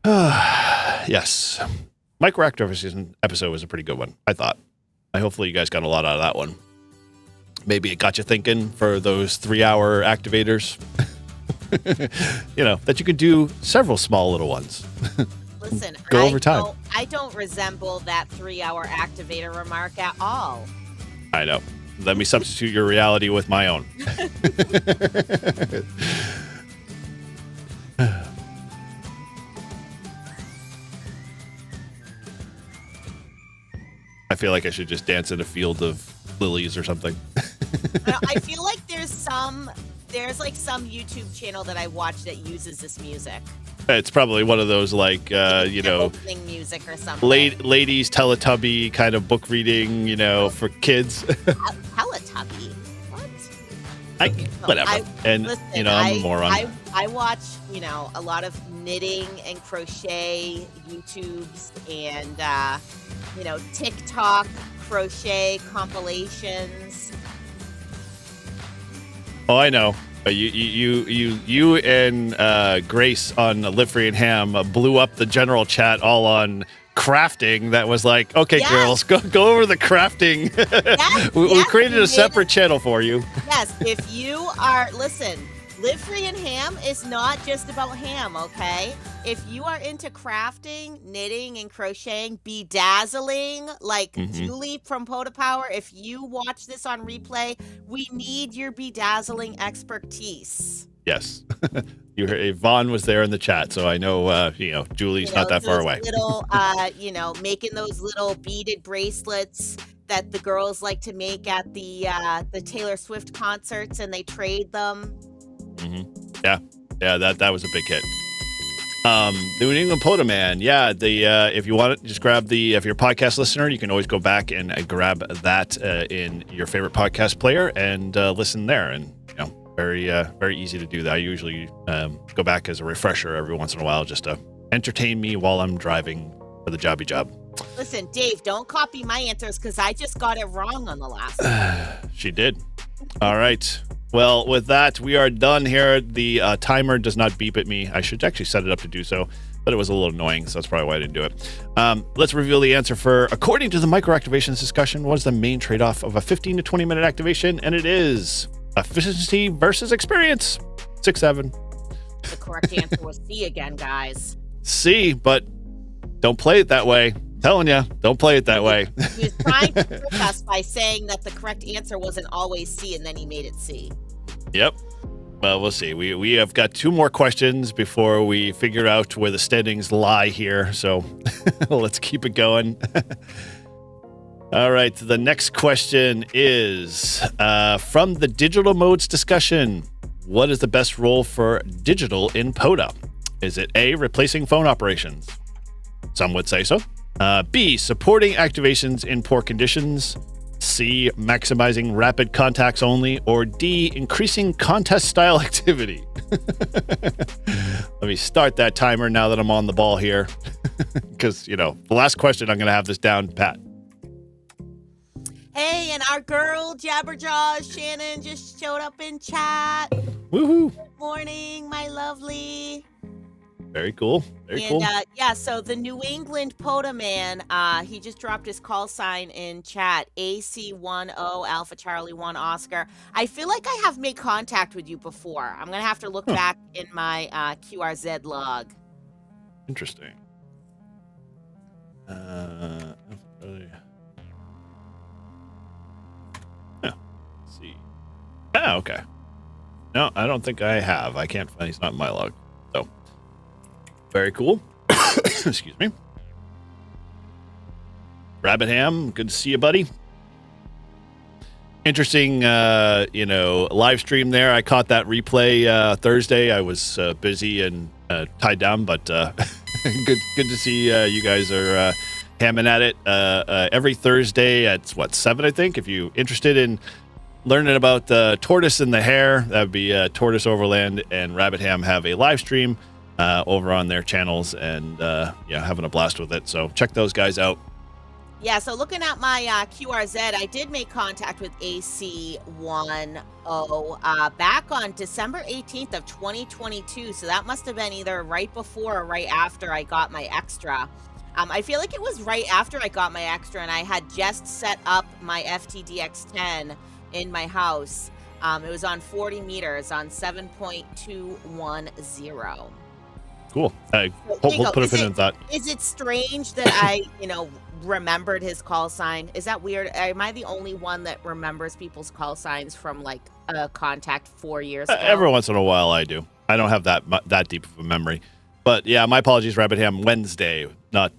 Speaker 1: Yes. Microactivation episode was a pretty good one, I thought. Hopefully you guys got a lot out of that one. Maybe it got you thinking for those 3-hour activators. That you could do several small little ones.
Speaker 2: Listen,
Speaker 1: go over time.
Speaker 2: I don't resemble that 3-hour activator remark at all.
Speaker 1: I know. Let me substitute your reality with my own. I feel like I should just dance in a field of lilies or something.
Speaker 2: I feel like there's some YouTube channel that I watch that uses this music.
Speaker 1: It's probably one of those
Speaker 2: opening music or something.
Speaker 1: Ladies Teletubby kind of book reading, for kids.
Speaker 2: Teletubby? What?
Speaker 1: Whatever. I'm a moron.
Speaker 2: I watch, a lot of knitting and crochet YouTubes and TikTok crochet compilations.
Speaker 1: Oh, I know. You and Grace on Live Free and Ham blew up the general chat all on crafting. That was like, okay, yes. Girls, go over the crafting. Yes, we created a separate channel for you.
Speaker 2: Yes, if you are, listen, Live Free and Ham is not just about ham, okay? If you are into crafting, knitting, and crocheting, bedazzling, like Julie from POTA Power, if you watch this on replay, we need your bedazzling expertise.
Speaker 1: Yes. Vaughn was there in the chat, so I know, Julie's not that far away.
Speaker 2: Little, making those little beaded bracelets that the girls like to make at the Taylor Swift concerts, and they trade them.
Speaker 1: Yeah, that was a big hit. The New England POTA Man. Yeah, if you want it, just grab if you're a podcast listener, you can always go back and grab that in your favorite podcast player and listen there. And very easy to do that. I usually go back as a refresher every once in a while just to entertain me while I'm driving for the jobby job.
Speaker 2: Listen, Dave, don't copy my answers because I just got it wrong on the last one.
Speaker 1: She did. All right. Well, with that, we are done here. The timer does not beep at me. I should actually set it up to do so, but it was a little annoying, so that's probably why I didn't do it. Let's reveal the answer for, according to the microactivations discussion, what is the main trade-off of a 15 to 20 minute activation? And it is efficiency versus experience. 6-7.
Speaker 2: The correct answer was C again, guys.
Speaker 1: C, but don't play it that way. Telling you, don't play it that way.
Speaker 2: He was trying to trick us by saying that the correct answer wasn't always C, and then he made it C.
Speaker 1: Yep. Well, we'll see. We have got 2 more questions before we figure out where the standings lie here. So let's keep it going. All right. The next question is from the digital modes discussion. What is the best role for digital in POTA? Is it A, replacing phone operations? Some would say so. B, supporting activations in poor conditions. C, maximizing rapid contacts only. Or D, increasing contest-style activity. Let me start that timer now that I'm on the ball here. Because, the last question, I'm going to have this down pat.
Speaker 2: Hey, and our girl, Jabberjaws Shannon, just showed up in chat.
Speaker 1: Woohoo!
Speaker 2: Good morning, my lovely.
Speaker 1: Very cool. Very cool.
Speaker 2: So the New England POTA man, he just dropped his call sign in chat, AC10 Alpha Charlie 1 Oscar. I feel like I have made contact with you before. I'm going to have to look back in my QRZ log.
Speaker 1: Interesting. Let's see. Okay. No, I don't think I have. I can't find, he's not in my log. So. Very cool. Excuse me. Rabbit Ham, good to see you, buddy. Interesting, live stream there. I caught that replay Thursday. I was busy and tied down, but good to see you guys are hamming at it every Thursday at 7, I think. If you're interested in learning about the tortoise and the hare, that would be Tortoise Overland and Rabbit Ham have a live stream over on their channels and having a blast with it. So check those guys out.
Speaker 2: Yeah, so looking at my QRZ, I did make contact with AC10 back on December 18th of 2022. So that must have been either right before or right after I got my extra. I feel like it was right after I got my extra, and I had just set up my FTDX10 in my house. It was on 40 meters on 7.210.
Speaker 1: Cool. We'll put a pin in that.
Speaker 2: Is it strange that I, remembered his call sign? Is that weird? Am I the only one that remembers people's call signs from like a contact 4 years ago?
Speaker 1: Every once in a while I do. I don't have that deep of a memory. But yeah, my apologies, Rabbit Ham. Wednesday, not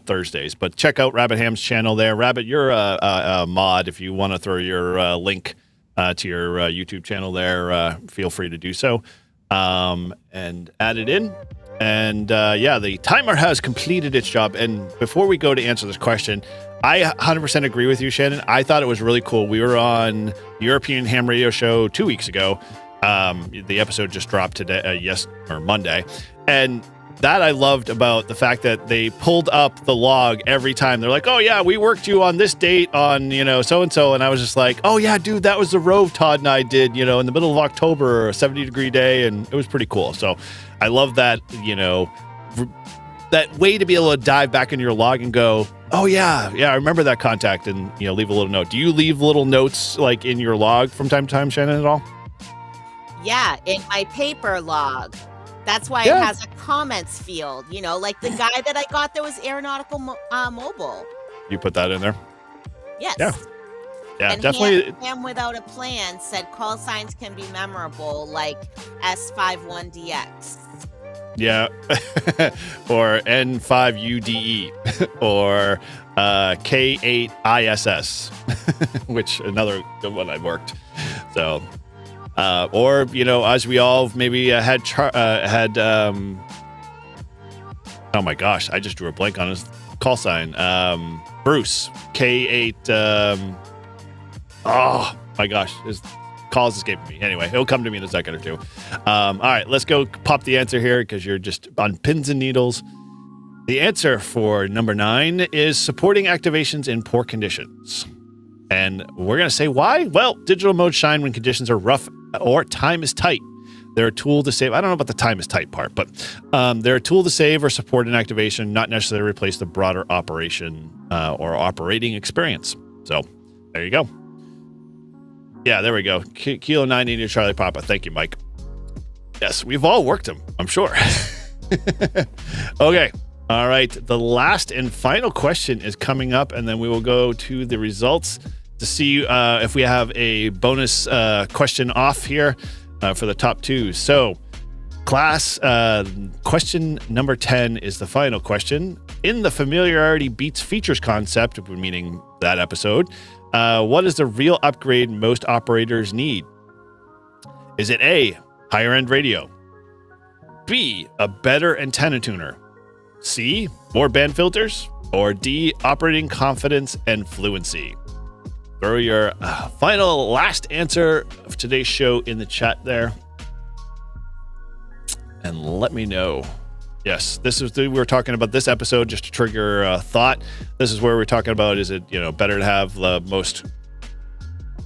Speaker 1: Thursdays. But check out Rabbit Ham's channel there. Rabbit, you're a mod. If you want to throw your link to your YouTube channel there, feel free to do so and add it in. And the timer has completed its job. And before we go to answer this question, I 100% agree with you, Shannon. I thought it was really cool. We were on European Ham Radio Show 2 weeks ago. The episode just dropped today, Monday. And that I loved about the fact that they pulled up the log every time. They're like, oh, yeah, we worked you on this date on, so-and-so. And I was just like, oh, yeah, dude, that was the Rove Todd and I did, in the middle of October, a 70-degree day. And it was pretty cool. So I love that, that way to be able to dive back into your log and go, oh, yeah, I remember that contact, and, leave a little note. Do you leave little notes like in your log from time to time, Shannon, at all?
Speaker 2: Yeah, in my paper log. That's why it has a comments field, like the guy that I got that was Aeronautical Mobile.
Speaker 1: You put that in there?
Speaker 2: Yes.
Speaker 1: Yeah,
Speaker 2: and
Speaker 1: definitely.
Speaker 2: Ham Without a Plan said call signs can be memorable, like S51DX.
Speaker 1: Yeah. Or N5UDE or K8ISS, which another good one I worked. So... or, as we all maybe had, oh my gosh, I just drew a blank on his call sign. Bruce, K8, oh my gosh, call's escaping me. Anyway, it'll come to me in a second or two. All right, let's go pop the answer here because you're just on pins and needles. The answer for number 9 is supporting activations in poor conditions. And we're going to say why? Well, digital modes shine when conditions are rough or time is tight. They're a tool to save. I don't know about the time is tight part, but they're a tool to save or support an activation, not necessarily replace the broader operation or operating experience. So there you go. Yeah, there we go. Kilo 90 to Charlie Papa. Thank you, Mike. Yes, we've all worked them, I'm sure. Okay. All right. The last and final question is coming up, and then we will go to the results to see if we have a bonus question off here for the top 2. So, class, question number 10 is the final question. In the familiarity beats features concept, meaning that episode, what is the real upgrade most operators need? Is it A, higher end radio? B, a better antenna tuner? C, more band filters? Or D, operating confidence and fluency? Throw your final last answer of today's show in the chat there. And let me know. Yes, this is we were talking about this episode just to trigger thought. This is where we're talking about, is it better to have the most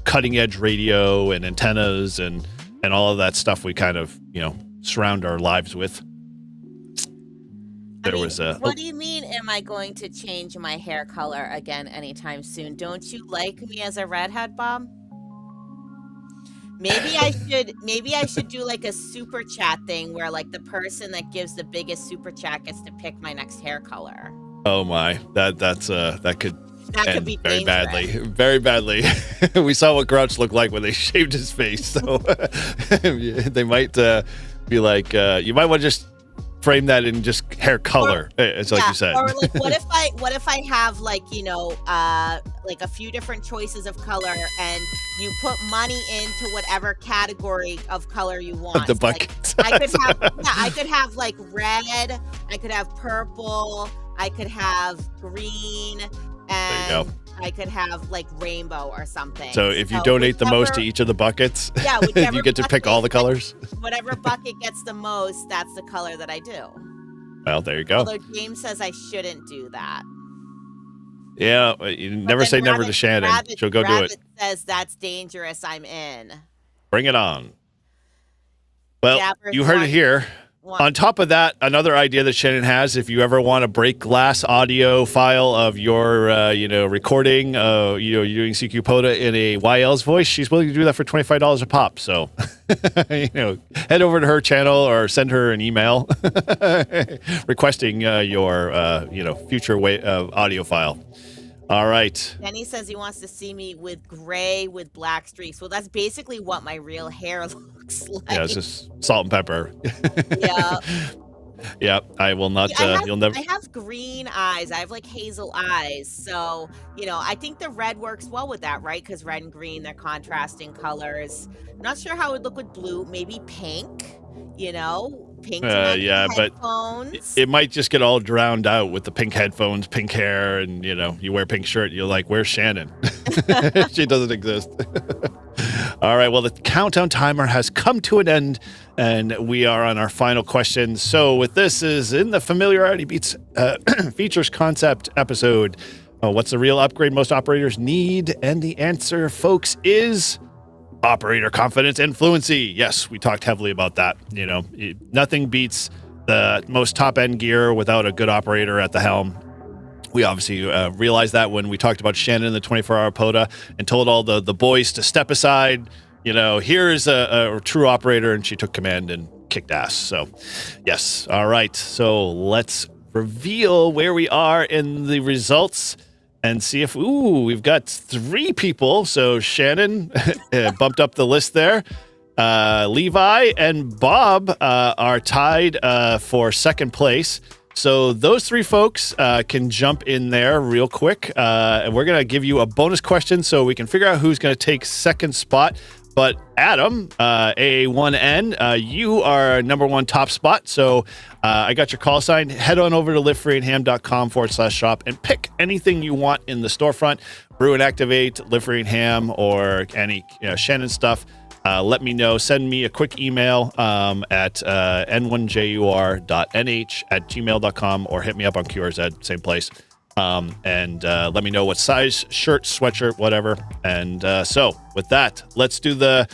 Speaker 1: cutting edge radio and antennas and all of that stuff we kind of surround our lives with.
Speaker 2: What do you mean, am I going to change my hair color again anytime soon? Don't you like me as a redhead, Bob? Maybe I should do like a super chat thing where like the person that gives the biggest super chat gets to pick my next hair color.
Speaker 1: Oh my, that could end
Speaker 2: be
Speaker 1: very
Speaker 2: dangerous.
Speaker 1: very badly. We saw what Grouch looked like when they shaved his face, so they might be like, you might want to just frame that in just hair color. It's like you said.
Speaker 2: Or like, what if I have like like a few different choices of color, and you put money into whatever category of color you want.
Speaker 1: The buckets.
Speaker 2: Like, I could have like red. I could have purple. I could have green, and I could have like rainbow or something.
Speaker 1: So if you donate the most to each of the buckets, you get to pick all the colors.
Speaker 2: Whatever bucket gets the most, that's the color that I do.
Speaker 1: Well, there you go.
Speaker 2: Although James says I shouldn't do that.
Speaker 1: Yeah, you never say never to Shannon. She'll go do it.
Speaker 2: Says that's dangerous. I'm in.
Speaker 1: Bring it on. Well, you heard it here. On top of that, another idea that Shannon has, if you ever want to break glass audio file of your, recording, you're doing CQ POTA in a YL's voice, she's willing to do that for $25 a pop. So, head over to her channel or send her an email requesting your, future audio file. All right.
Speaker 2: Denny says he wants to see me with gray with black streaks. Well, that's basically what my real hair looks like.
Speaker 1: Yeah, it's just salt and pepper.
Speaker 2: Yeah.
Speaker 1: Yeah, I will not. You'll never.
Speaker 2: I have green eyes. I have like hazel eyes. So, I think the red works well with that, right? Because red and green, they're contrasting colors. I'm not sure how it would look with blue. Maybe pink. Pink headphones.
Speaker 1: But it might just get all drowned out with the pink headphones, pink hair, and you wear pink shirt. You're like, where's Shannon? She doesn't exist. All right. Well, the countdown timer has come to an end, and we are on our final question. So, with this is in the familiarity beats features concept episode. What's the real upgrade most operators need? And the answer, folks, is operator confidence and fluency. Yes, we talked heavily about that. Nothing beats the most top-end gear without a good operator at the helm. We obviously realized that when we talked about Shannon in the 24-hour POTA and told all the boys to step aside. Here's a true operator, and she took command and kicked ass. So, yes. All right. So let's reveal where we are in the results and see if, we've got 3 people. So Shannon bumped up the list there. Levi and Bob are tied for second place. So those 3 folks can jump in there real quick. And we're going to give you a bonus question so we can figure out who's going to take second spot. But Adam, A1N, you are number 1 top spot. So I got your call sign. Head on over to liveFreeandHam.com/shop and pick anything you want in the storefront. Brew and Activate, Live Free and Ham, or any Shannon stuff. let me know. Send me a quick email at n1jur.nh@gmail.com or hit me up on QRZ, same place. And let me know what size shirt, sweatshirt, whatever. And so with that, let's do the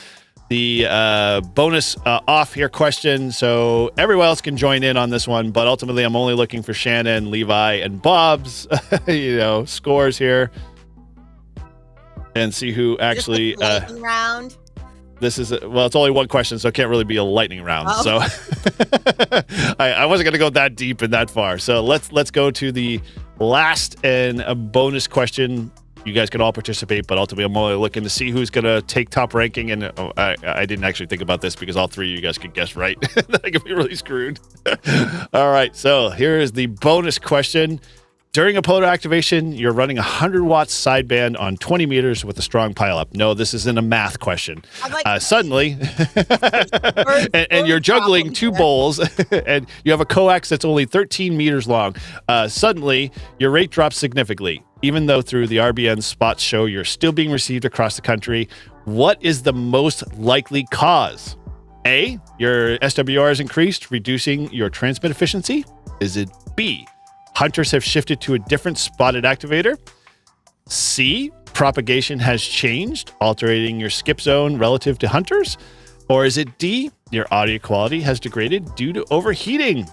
Speaker 1: bonus off here question. So everyone else can join in on this one, but ultimately I'm only looking for Shannon, Levi, and Bob's scores here and see who actually
Speaker 2: lightning round.
Speaker 1: This is it's only one question, so it can't really be a lightning round. So I wasn't going to go that deep and that far. So let's go to the last and a bonus question. You guys can all participate, but ultimately I'm only looking to see who's going to take top ranking. And I didn't actually think about this because all three of you guys could guess right. I could be really screwed. All right, so here is the bonus question. During a POTA activation, you're running 100 watts sideband on 20 meters with a strong pileup. No, this isn't a math question. Suddenly, and you're juggling two bowls, and you have a coax that's only 13 meters long. Suddenly, your rate drops significantly. Even though through the RBN spots show you're still being received across the country, what is the most likely cause? A, your SWR has increased, reducing your transmit efficiency? Is it B, hunters have shifted to a different spotted activator? C, propagation has changed, altering your skip zone relative to hunters? Or is it D, your audio quality has degraded due to overheating?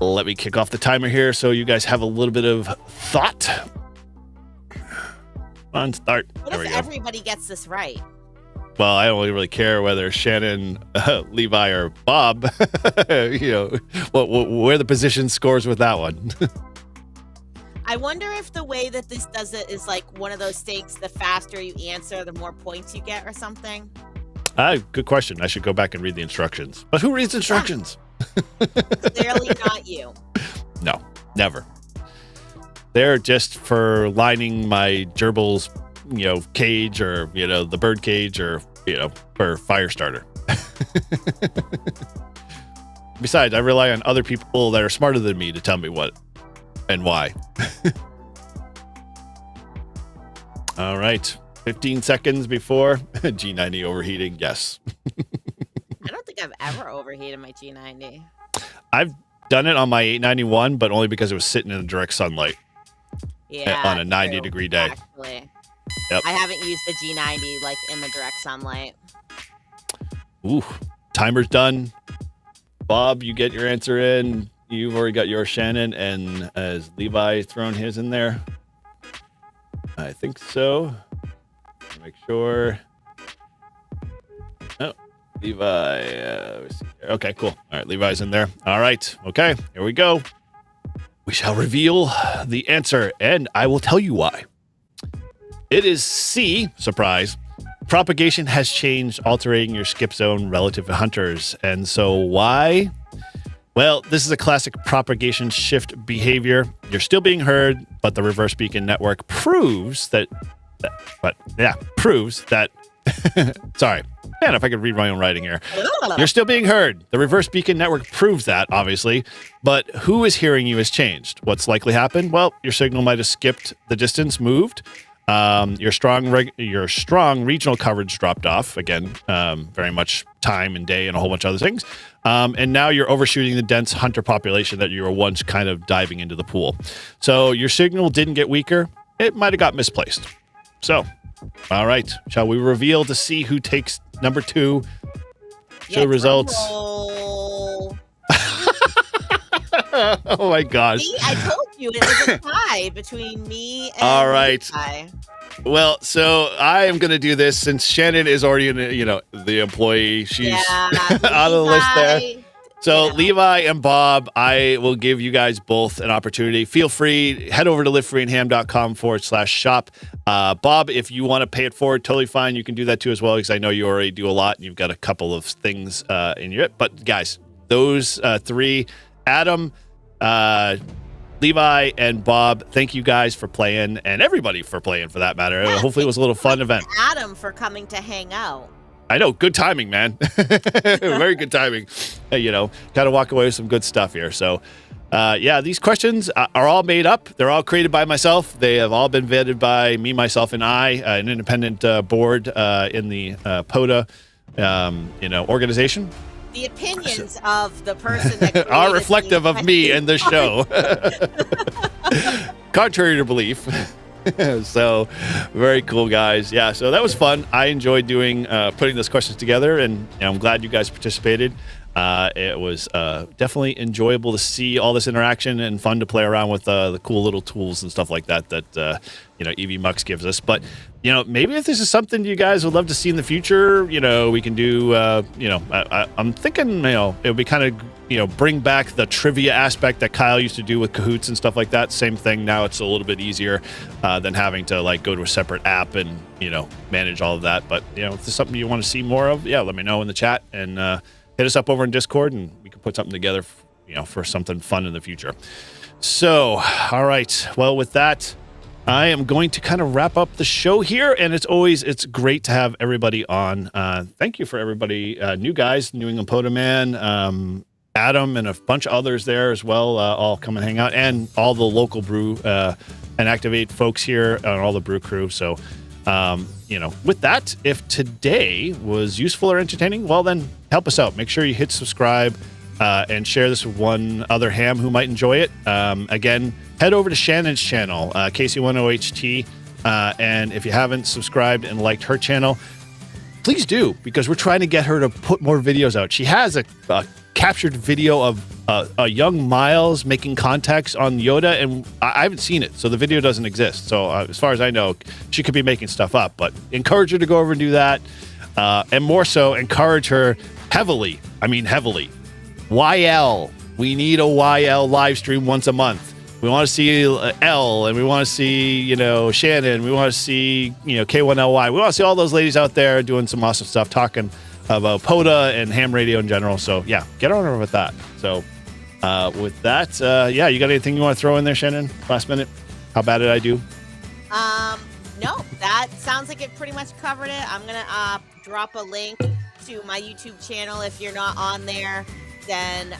Speaker 1: Let me kick off the timer here so you guys have a little bit of thought. On start.
Speaker 2: What if everybody gets this right?
Speaker 1: Well, I don't really care whether Shannon, Levi, or Bob, where the position scores with that one.
Speaker 2: I wonder if the way that this does it is like one of those things, the faster you answer, the more points you get or something.
Speaker 1: Good question. I should go back and read the instructions. But who reads instructions?
Speaker 2: Clearly not you.
Speaker 1: No, never. They're just for lining my gerbil's, cage or, the bird cage or, for fire starter. Besides, I rely on other people that are smarter than me to tell me what and why. All right. 15 seconds before G90 overheating. Yes.
Speaker 2: I don't think I've ever overheated my G90.
Speaker 1: I've done it on my 891, but only because it was sitting in the direct sunlight.
Speaker 2: Yeah.
Speaker 1: On a 90-degree day.
Speaker 2: Actually.
Speaker 1: Yep.
Speaker 2: I haven't used the G90 like in the direct sunlight.
Speaker 1: Ooh, timer's done. Bob, you get your answer in. You've already got yours, Shannon, and has Levi thrown his in there? I think so. Make sure. Oh, Levi. Okay, cool. All right, Levi's in there. All right. Okay, here we go. We shall reveal the answer, and I will tell you why. It is C, surprise. Propagation has changed, altering your skip zone relative to hunters. And so why? Well, this is a classic propagation shift behavior. You're still being heard, but the reverse beacon network proves that sorry. Man, if I could read my own writing here. You're still being heard. The reverse beacon network proves that, obviously. But who is hearing you has changed. What's likely happened? Well, your signal might have skipped the distance, moved. Your strong regional coverage dropped off. Again, very much time and day and a whole bunch of other things. And now you're overshooting the dense hunter population that you were once kind of diving into the pool. So your signal didn't get weaker. It might have got misplaced. So, all right. Shall we reveal to see who takes number 2? Show results. Oh my gosh.
Speaker 2: See, I told you it was a tie between me and
Speaker 1: all right.
Speaker 2: Levi.
Speaker 1: Well, so I am going to do this since Shannon is already in the employee. She's out of the list there. So Levi and Bob, I will give you guys both an opportunity. Feel free, head over to livefreeandham.com/shop. Bob, if you want to pay it forward, totally fine. You can do that too as well, because I know you already do a lot and you've got a couple of things in your, but guys, those 3, Adam, Levi, and Bob, thank you guys for playing, and everybody for playing for that matter. Yeah, hopefully it was a little fun event.
Speaker 2: Adam for coming to hang out.
Speaker 1: I know, good timing, man. Very good timing. Got to walk away with some good stuff here. So Yeah, these questions are all made up. They're all created by myself. They have all been vetted by me, myself, and I, an independent board in the POTA, organization.
Speaker 2: The opinions of the person that
Speaker 1: are
Speaker 2: created
Speaker 1: reflective of me and the show, contrary to belief. So, very cool, guys. Yeah, so that was fun. I enjoyed doing putting those questions together, and I'm glad you guys participated. It was definitely enjoyable to see all this interaction and fun to play around with the cool little tools and stuff like that EV Mux gives us. But maybe if this is something you guys would love to see in the future, we can do. I'm thinking it would be kind of bring back the trivia aspect that Kyle used to do with Kahoots and stuff like that. Same thing. Now it's a little bit easier than having to go to a separate app and manage all of that. But if there's something you want to see more of, let me know in the chat and hit us up over in Discord, and we can put something together, for something fun in the future. So, all right. Well, with that, I am going to kind of wrap up the show here, and it's great to have everybody on. Thank you for everybody, new guys, New England POTA Man, Adam, and a bunch of others there as well, all come and hang out, and all the local Brew and Activate folks here, and all the Brew Crew. So, with that, if today was useful or entertaining, well, then help us out. Make sure you hit subscribe and share this with one other ham who might enjoy it. Again, head over to Shannon's channel, KC10HT, and if you haven't subscribed and liked her channel, please do, because we're trying to get her to put more videos out. She has a captured video of a young Miles making contacts on Yoda, and I haven't seen it, so the video doesn't exist. So as far as I know, she could be making stuff up, but encourage her to go over and do that. And more so, encourage her heavily. YL. We need a YL live stream once a month. We want to see L, and we want to see, Shannon. We want to see, K1LY. We want to see all those ladies out there doing some awesome stuff, talking about POTA and ham radio in general. So, yeah, get on over with that. So, with that, you got anything you want to throw in there, Shannon? Last minute? How bad did I do?
Speaker 2: No, that sounds like it pretty much covered it. I'm going to drop a link to my YouTube channel. If you're not on there, then,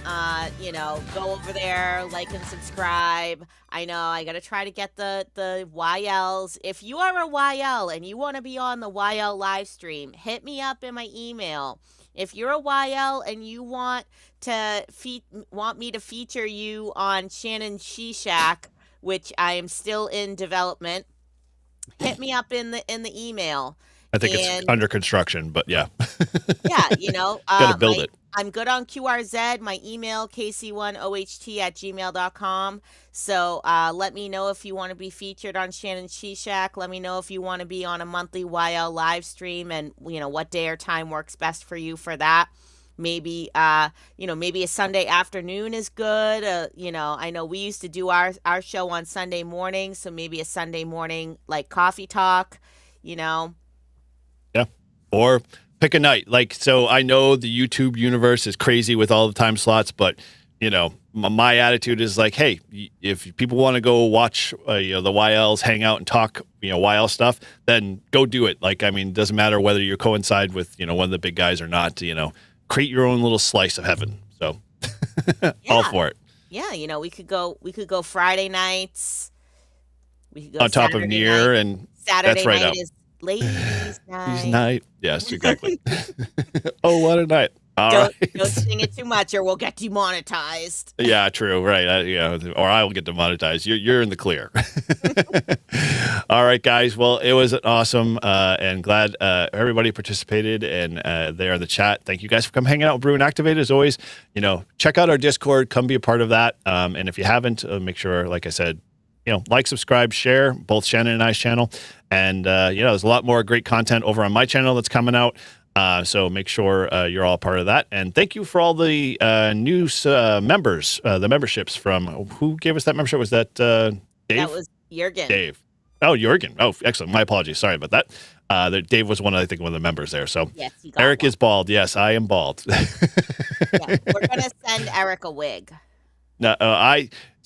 Speaker 2: go over there, like and subscribe. I know I got to try to get the YLs. If you are a YL and you want to be on the YL live stream, hit me up in my email. If you're a YL and you want me to feature you on Shannon Shishak, which I am still in development, hit me up in the email.
Speaker 1: I think it's under construction, but yeah.
Speaker 2: Yeah,
Speaker 1: gotta build it.
Speaker 2: I'm good on QRZ. My email, kc1oht@gmail.com. So let me know if you want to be featured on Shannon Shishak. Let me know if you want to be on a monthly YL live stream, and what day or time works best for you for that. Maybe maybe a Sunday afternoon is good. I know we used to do our show on Sunday morning, so maybe a Sunday morning coffee talk.
Speaker 1: Yeah, or pick a night. So I know the YouTube universe is crazy with all the time slots, but my attitude is hey, if people want to go watch the YLs hang out and talk YL stuff, then go do it. It doesn't matter whether you coincide with one of the big guys or not. Create your own little slice of heaven. So all for it.
Speaker 2: Yeah, we could go Friday nights. We could go
Speaker 1: on top
Speaker 2: Saturday
Speaker 1: of Near
Speaker 2: night.
Speaker 1: and
Speaker 2: Saturday
Speaker 1: that's right
Speaker 2: night
Speaker 1: up.
Speaker 2: is ladies' night.
Speaker 1: Night. Yes, exactly. Oh, what a night.
Speaker 2: Don't sing it too much or we'll get demonetized.
Speaker 1: Yeah, true. Right. Or I will get demonetized. You're in the clear. All right, guys. Well, it was awesome and glad everybody participated and there in the chat. Thank you guys for coming hanging out with Brew and Activate. As always, check out our Discord. Come be a part of that. And if you haven't, make sure, like I said, like, subscribe, share both Shannon and I's channel. And, there's a lot more great content over on my channel that's coming out. So make sure you're all part of that. And thank you for all the new members, the memberships from who gave us that membership? Was that Dave?
Speaker 2: That was Jurgen.
Speaker 1: Dave. Oh, Jurgen. Oh, excellent. My apologies. Sorry about that. Dave was one of the members there. So
Speaker 2: yes, he got
Speaker 1: Eric
Speaker 2: one.
Speaker 1: is bald. Yes, I am bald.
Speaker 2: Yeah, we're going to send Eric a wig.
Speaker 1: No,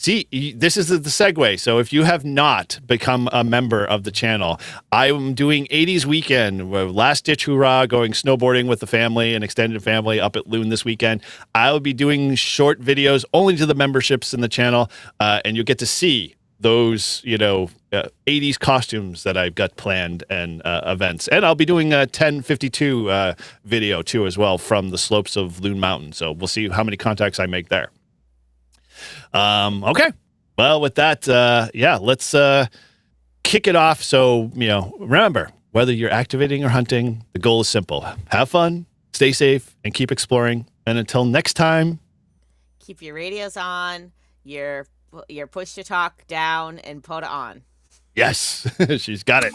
Speaker 1: See, this is the segue. So if you have not become a member of the channel, I'm doing 80s weekend, last ditch hoorah, going snowboarding with the family and extended family up at Loon this weekend. I'll be doing short videos only to the memberships in the channel, and you'll get to see those, 80s costumes that I've got planned and events. And I'll be doing a 1052 video too as well from the slopes of Loon Mountain. So we'll see how many contacts I make there. Okay. Well, with that, let's kick it off. So, remember, whether you're activating or hunting, the goal is simple. Have fun, stay safe, and keep exploring. And until next time,
Speaker 2: keep your radios on, your push to talk down, and POTA on.
Speaker 1: Yes, she's got it.